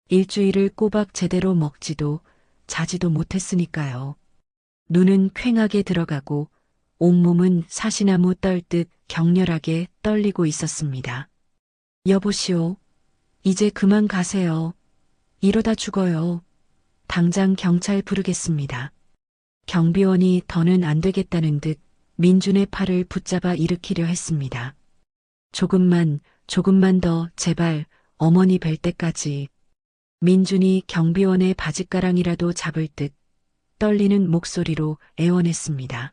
일주일을 꼬박 제대로 먹지도 자지도 못했으니까요. 눈은 퀭하게 들어가고 온몸은 사시나무 떨듯 격렬하게 떨리고 있었습니다. 여보시오, 이제 그만 가세요. 이러다 죽어요. 당장 경찰 부르겠습니다. 경비원이 더는 안 되겠다는 듯 민준의 팔을 붙잡아 일으키려 했습니다. 조금만 더 제발 어머니 뵐 때까지. 민준이 경비원의 바짓가랑이라도 잡을 듯 떨리는 목소리로 애원했습니다.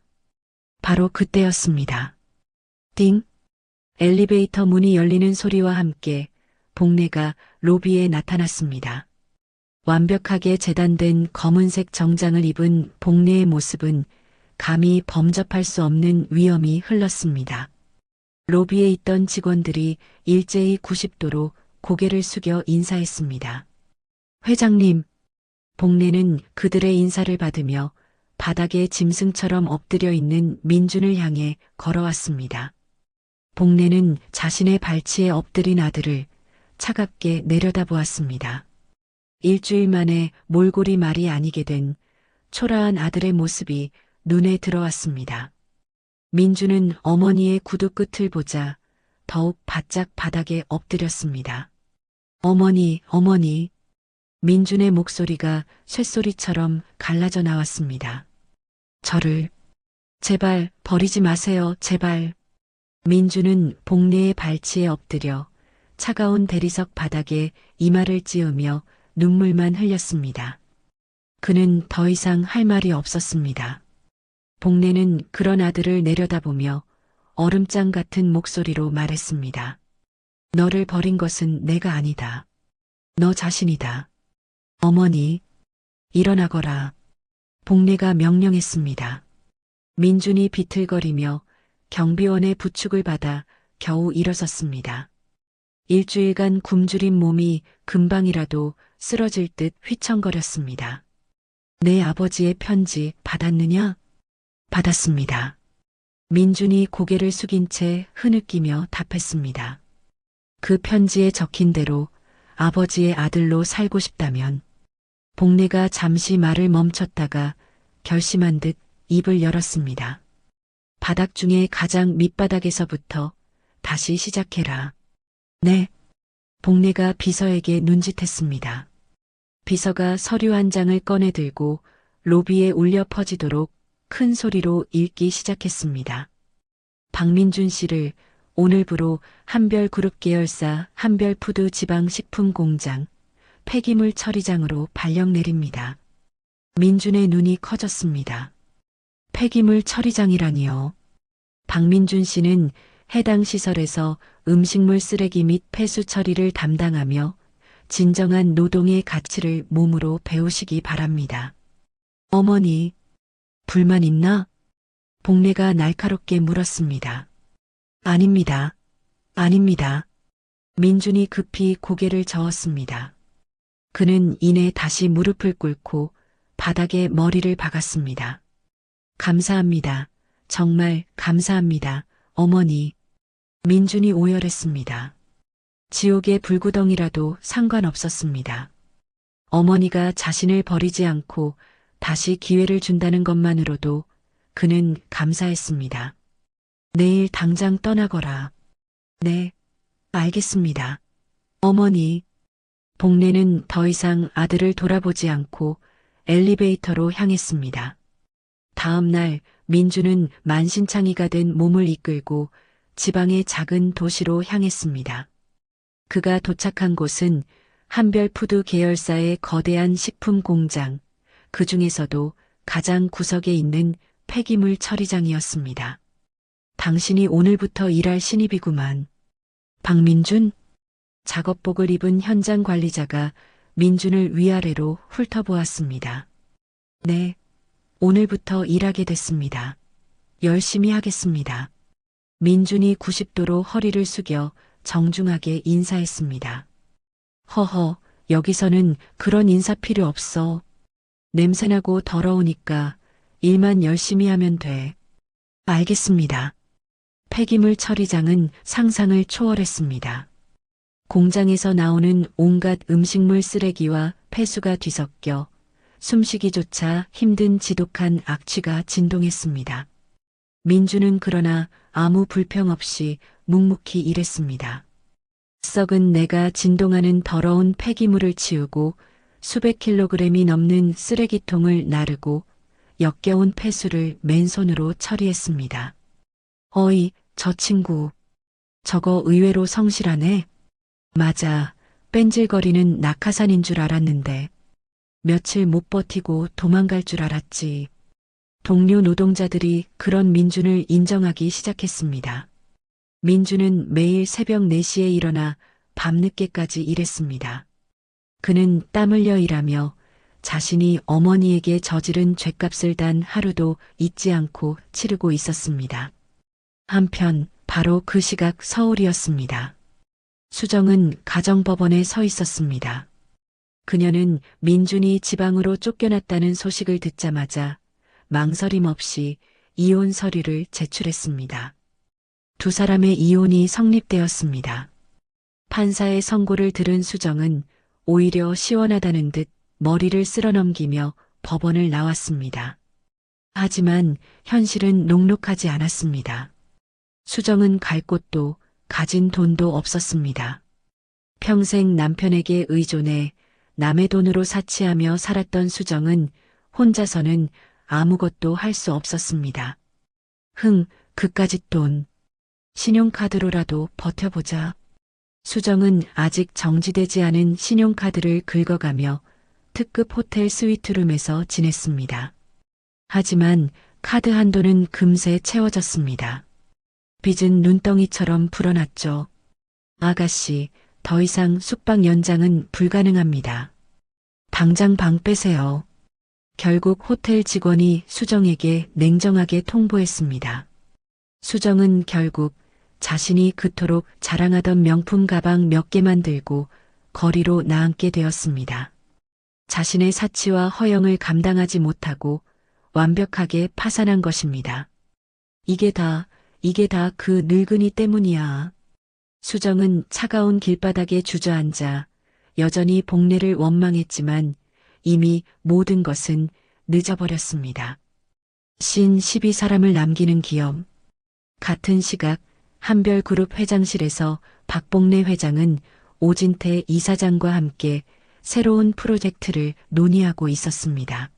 바로 그때였습니다. 띵! 엘리베이터 문이 열리는 소리와 함께 복례가 로비에 나타났습니다. 완벽하게 재단된 검은색 정장을 입은 복례의 모습은 감히 범접할 수 없는 위엄이 흘렀습니다. 로비에 있던 직원들이 일제히 90도로 고개를 숙여 인사했습니다. 회장님, 복례는 그들의 인사를 받으며 바닥에 짐승처럼 엎드려 있는 민준을 향해 걸어왔습니다. 복례는 자신의 발치에 엎드린 아들을 차갑게 내려다보았습니다. 일주일 만에 몰골이 말이 아니게 된 초라한 아들의 모습이 눈에 들어왔습니다. 민준은 어머니의 구두 끝을 보자 더욱 바짝 바닥에 엎드렸습니다. 어머니, 어머니. 민준의 목소리가 쇳소리처럼 갈라져 나왔습니다. 저를 제발 버리지 마세요, 제발. 민준은 복례의 발치에 엎드려 차가운 대리석 바닥에 이마를 찌우며 눈물만 흘렸습니다. 그는 더 이상 할 말이 없었습니다. 복례는 그런 아들을 내려다보며 얼음장 같은 목소리로 말했습니다. 너를 버린 것은 내가 아니다. 너 자신이다. 어머니, 일어나거라. 복례가 명령했습니다. 민준이 비틀거리며 경비원의 부축을 받아 겨우 일어섰습니다. 일주일간 굶주린 몸이 금방이라도 쓰러질 듯 휘청거렸습니다. 내 아버지의 편지 받았느냐? 받았습니다. 민준이 고개를 숙인 채 흐느끼며 답했습니다. 그 편지에 적힌 대로 아버지의 아들로 살고 싶다면. 복례가 잠시 말을 멈췄다가 결심한 듯 입을 열었습니다. 바닥 중에 가장 밑바닥에서부터 다시 시작해라. 네. 복례가 비서에게 눈짓했습니다. 비서가 서류 한 장을 꺼내 들고 로비에 울려 퍼지도록 큰 소리로 읽기 시작했습니다. 박민준 씨를 오늘부로 한별그룹 계열사 한별푸드 지방식품공장 폐기물 처리장으로 발령 내립니다. 민준의 눈이 커졌습니다. 폐기물 처리장이라니요. 박민준 씨는 해당 시설에서 음식물 쓰레기 및 폐수 처리를 담당하며 진정한 노동의 가치를 몸으로 배우시기 바랍니다. 어머니, 불만 있나? 복례가 날카롭게 물었습니다. 아닙니다. 아닙니다. 민준이 급히 고개를 저었습니다. 그는 이내 다시 무릎을 꿇고 바닥에 머리를 박았습니다. 감사합니다. 정말 감사합니다. 어머니. 민준이 오열했습니다. 지옥의 불구덩이라도 상관없었습니다. 어머니가 자신을 버리지 않고 다시 기회를 준다는 것만으로도 그는 감사했습니다. 내일 당장 떠나거라. 네, 알겠습니다. 어머니. 복례는 더 이상 아들을 돌아보지 않고 엘리베이터로 향했습니다. 다음 날 민준은 만신창이가 된 몸을 이끌고 지방의 작은 도시로 향했습니다. 그가 도착한 곳은 한별푸드 계열사의 거대한 식품 공장, 그 중에서도 가장 구석에 있는 폐기물 처리장이었습니다. 당신이 오늘부터 일할 신입이구만. 박민준? 작업복을 입은 현장 관리자가 민준을 위아래로 훑어보았습니다. 네, 오늘부터 일하게 됐습니다. 열심히 하겠습니다. 민준이 90도로 허리를 숙여 정중하게 인사했습니다. 허허, 여기서는 그런 인사 필요 없어. 냄새나고 더러우니까 일만 열심히 하면 돼. 알겠습니다. 폐기물 처리장은 상상을 초월했습니다. 공장에서 나오는 온갖 음식물 쓰레기와 폐수가 뒤섞여 숨쉬기조차 힘든 지독한 악취가 진동했습니다. 민주는 그러나 아무 불평 없이 묵묵히 일했습니다. 썩은 내가 진동하는 더러운 폐기물을 치우고 수백 킬로그램이 넘는 쓰레기통을 나르고 역겨운 폐수를 맨손으로 처리했습니다. 어이, 저 친구. 저거 의외로 성실하네. 맞아. 뺀질거리는 낙하산인 줄 알았는데 며칠 못 버티고 도망갈 줄 알았지. 동료 노동자들이 그런 민준을 인정하기 시작했습니다. 민준은 매일 새벽 4시에 일어나 밤늦게까지 일했습니다. 그는 땀 흘려 일하며 자신이 어머니에게 저지른 죗값을 단 하루도 잊지 않고 치르고 있었습니다. 한편 바로 그 시각 서울이었습니다. 수정은 가정법원에 서 있었습니다. 그녀는 민준이 지방으로 쫓겨났다는 소식을 듣자마자 망설임 없이 이혼 서류를 제출했습니다. 두 사람의 이혼이 성립되었습니다. 판사의 선고를 들은 수정은 오히려 시원하다는 듯 머리를 쓸어넘기며 법원을 나왔습니다. 하지만 현실은 녹록하지 않았습니다. 수정은 갈 곳도 가진 돈도 없었습니다. 평생 남편에게 의존해 남의 돈으로 사치하며 살았던 수정은 혼자서는 아무것도 할 수 없었습니다. 그까짓 돈. 신용카드로라도 버텨보자. 수정은 아직 정지되지 않은 신용카드를 긁어가며 특급 호텔 스위트룸에서 지냈습니다. 하지만 카드 한도는 금세 채워졌습니다. 빚은 눈덩이처럼 불어났죠. 아가씨, 더 이상 숙박 연장은 불가능합니다. 당장 방 빼세요. 결국 호텔 직원이 수정에게 냉정하게 통보했습니다. 수정은 결국 자신이 그토록 자랑하던 명품 가방 몇 개만 들고 거리로 나앉게 되었습니다. 자신의 사치와 허영을 감당하지 못하고 완벽하게 파산한 것입니다. 이게 다 그 늙은이 때문이야. 수정은 차가운 길바닥에 주저앉아 여전히 복례를 원망했지만 이미 모든 것은 늦어버렸습니다. 12사람을 남기는 기업. 같은 시각 한별그룹 회장실에서 박복례 회장은 오진태 이사장과 함께 새로운 프로젝트를 논의하고 있었습니다.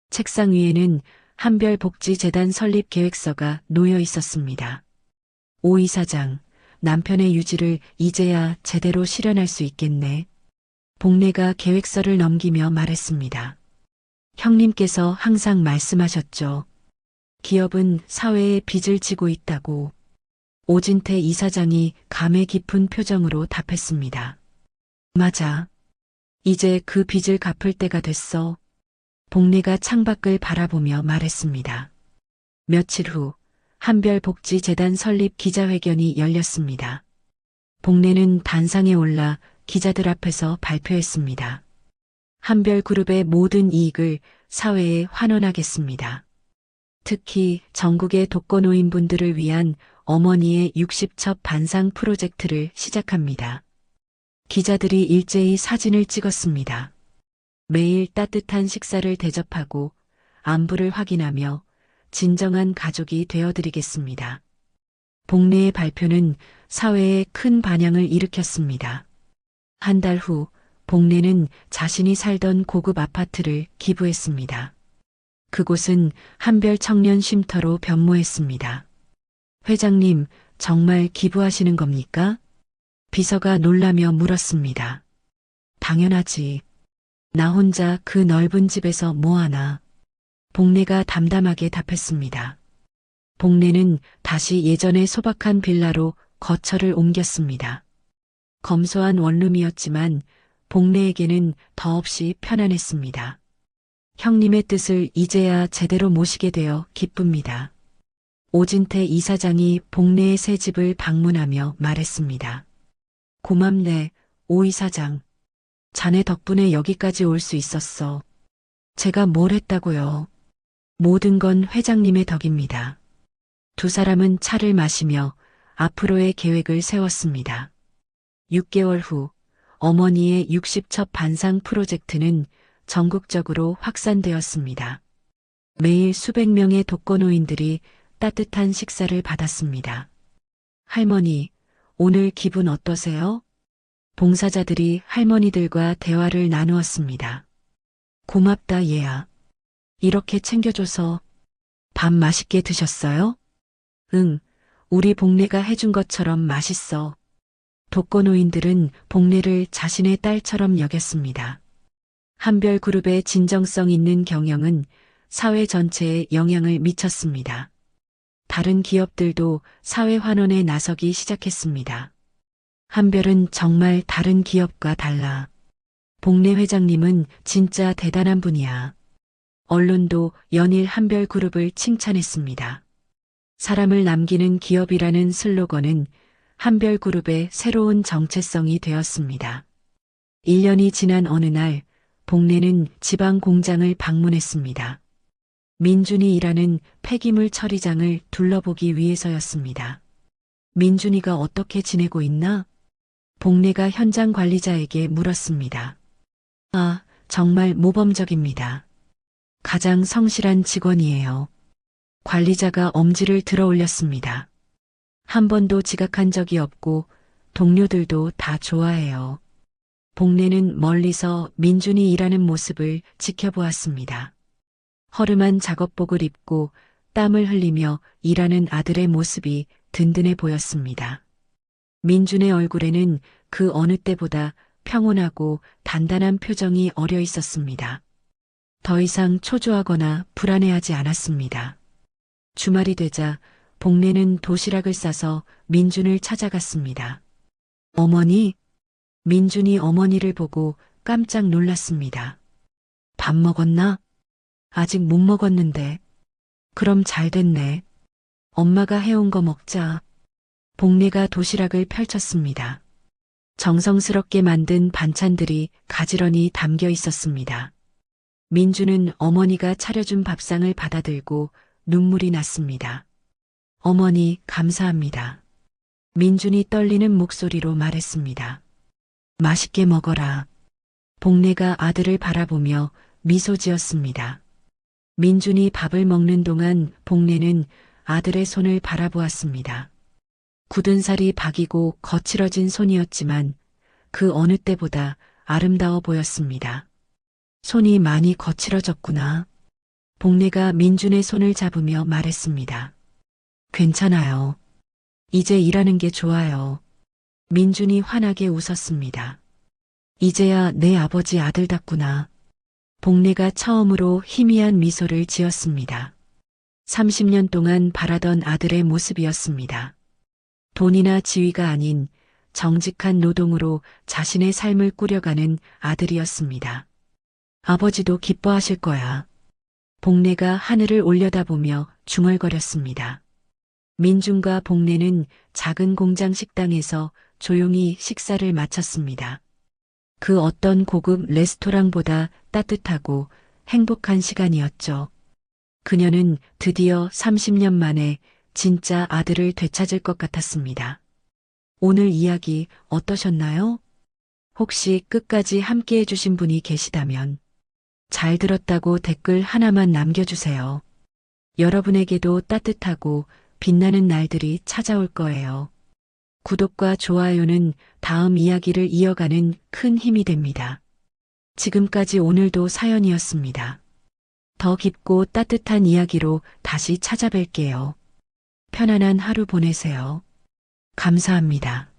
책상 위에는 한별복지재단 설립 계획서가 놓여 있었습니다. 오 이사장, 남편의 유지를 이제야 제대로 실현할 수 있겠네. 복례가 계획서를 넘기며 말했습니다. 형님께서 항상 말씀하셨죠. 기업은 사회에 빚을 지고 있다고. 오진태 이사장이 감회 깊은 표정으로 답했습니다. 맞아. 이제 그 빚을 갚을 때가 됐어. 복례가 창밖을 바라보며 말했습니다. 며칠 후 한별복지재단 설립 기자회견이 열렸습니다. 복례는 단상에 올라 기자들 앞에서 발표했습니다. 한별그룹의 모든 이익을 사회에 환원하겠습니다. 특히 전국의 독거노인분들을 위한 어머니의 60첩 반상 프로젝트를 시작합니다. 기자들이 일제히 사진을 찍었습니다. 매일 따뜻한 식사를 대접하고 안부를 확인하며 진정한 가족이 되어드리겠습니다. 복례의 발표는 사회에 큰 반향을 일으켰습니다. 한 달 후 복례는 자신이 살던 고급 아파트를 기부했습니다. 그곳은 한별 청년 쉼터로 변모했습니다. 회장님, 정말 기부하시는 겁니까? 비서가 놀라며 물었습니다. 당연하지. 나 혼자 그 넓은 집에서 뭐하나. 복례가 담담하게 답했습니다. 복례는 다시 예전의 소박한 빌라로 거처를 옮겼습니다. 검소한 원룸이었지만 복례에게는 더없이 편안했습니다. 형님의 뜻을 이제야 제대로 모시게 되어 기쁩니다. 오진태 이사장이 복내의 새 집을 방문하며 말했습니다. 고맙네, 오 이사장. 자네 덕분에 여기까지 올 수 있었어. 제가 뭘 했다고요? 모든 건 회장님의 덕입니다. 두 사람은 차를 마시며 앞으로의 계획을 세웠습니다. 6개월 후 어머니의 60첩 반상 프로젝트는 전국적으로 확산되었습니다. 매일 수백 명의 독거노인들이 따뜻한 식사를 받았습니다. 할머니, 오늘 기분 어떠세요? 봉사자들이 할머니들과 대화를 나누었습니다. 고맙다, 얘야. 이렇게 챙겨줘서 밥 맛있게 드셨어요? 응, 우리 복례가 해준 것처럼 맛있어. 독거노인들은 복례를 자신의 딸처럼 여겼습니다. 한별그룹의 진정성 있는 경영은 사회 전체에 영향을 미쳤습니다. 다른 기업들도 사회환원에 나서기 시작했습니다. 한별은 정말 다른 기업과 달라. 복례 회장님은 진짜 대단한 분이야. 언론도 연일 한별그룹을 칭찬했습니다. 사람을 남기는 기업이라는 슬로건은 한별그룹의 새로운 정체성이 되었습니다. 1년이 지난 어느 날 복례는 지방 공장을 방문했습니다. 민준이 일하는 폐기물 처리장을 둘러보기 위해서였습니다. 민준이가 어떻게 지내고 있나? 복례가 현장 관리자에게 물었습니다. 아, 정말 모범적입니다. 가장 성실한 직원이에요. 관리자가 엄지를 들어 올렸습니다. 한 번도 지각한 적이 없고 동료들도 다 좋아해요. 복례는 멀리서 민준이 일하는 모습을 지켜보았습니다. 허름한 작업복을 입고 땀을 흘리며 일하는 아들의 모습이 든든해 보였습니다. 민준의 얼굴에는 그 어느 때보다 평온하고 단단한 표정이 어려 있었습니다. 더 이상 초조하거나 불안해하지 않았습니다. 주말이 되자 복례는 도시락을 싸서 민준을 찾아갔습니다. 어머니? 민준이 어머니를 보고 깜짝 놀랐습니다. 밥 먹었나? 아직 못 먹었는데. 그럼 잘 됐네. 엄마가 해온 거 먹자. 복례가 도시락을 펼쳤습니다. 정성스럽게 만든 반찬들이 가지런히 담겨 있었습니다. 민주는 어머니가 차려준 밥상을 받아들고 눈물이 났습니다. 어머니, 감사합니다. 민준이 떨리는 목소리로 말했습니다. 맛있게 먹어라. 복례가 아들을 바라보며 미소 지었습니다. 민준이 밥을 먹는 동안 복례는 아들의 손을 바라보았습니다. 굳은 살이 박이고 거칠어진 손이었지만 그 어느 때보다 아름다워 보였습니다. 손이 많이 거칠어졌구나. 복례가 민준의 손을 잡으며 말했습니다. 괜찮아요. 이제 일하는 게 좋아요. 민준이 환하게 웃었습니다. 이제야 내 아버지 아들답구나. 복례가 처음으로 희미한 미소를 지었습니다. 30년 동안 바라던 아들의 모습이었습니다. 돈이나 지위가 아닌 정직한 노동으로 자신의 삶을 꾸려가는 아들이었습니다. 아버지도 기뻐하실 거야. 복례가 하늘을 올려다보며 중얼거렸습니다. 민준과 복례는 작은 공장 식당에서 조용히 식사를 마쳤습니다. 그 어떤 고급 레스토랑보다 따뜻하고 행복한 시간이었죠. 그녀는 드디어 30년 만에 진짜 아들을 되찾을 것 같았습니다. 오늘 이야기 어떠셨나요? 혹시 끝까지 함께 해주신 분이 계시다면 잘 들었다고 댓글 하나만 남겨주세요. 여러분에게도 따뜻하고 빛나는 날들이 찾아올 거예요. 구독과 좋아요는 다음 이야기를 이어가는 큰 힘이 됩니다. 지금까지 오늘도 사연이었습니다. 더 깊고 따뜻한 이야기로 다시 찾아뵐게요. 편안한 하루 보내세요. 감사합니다.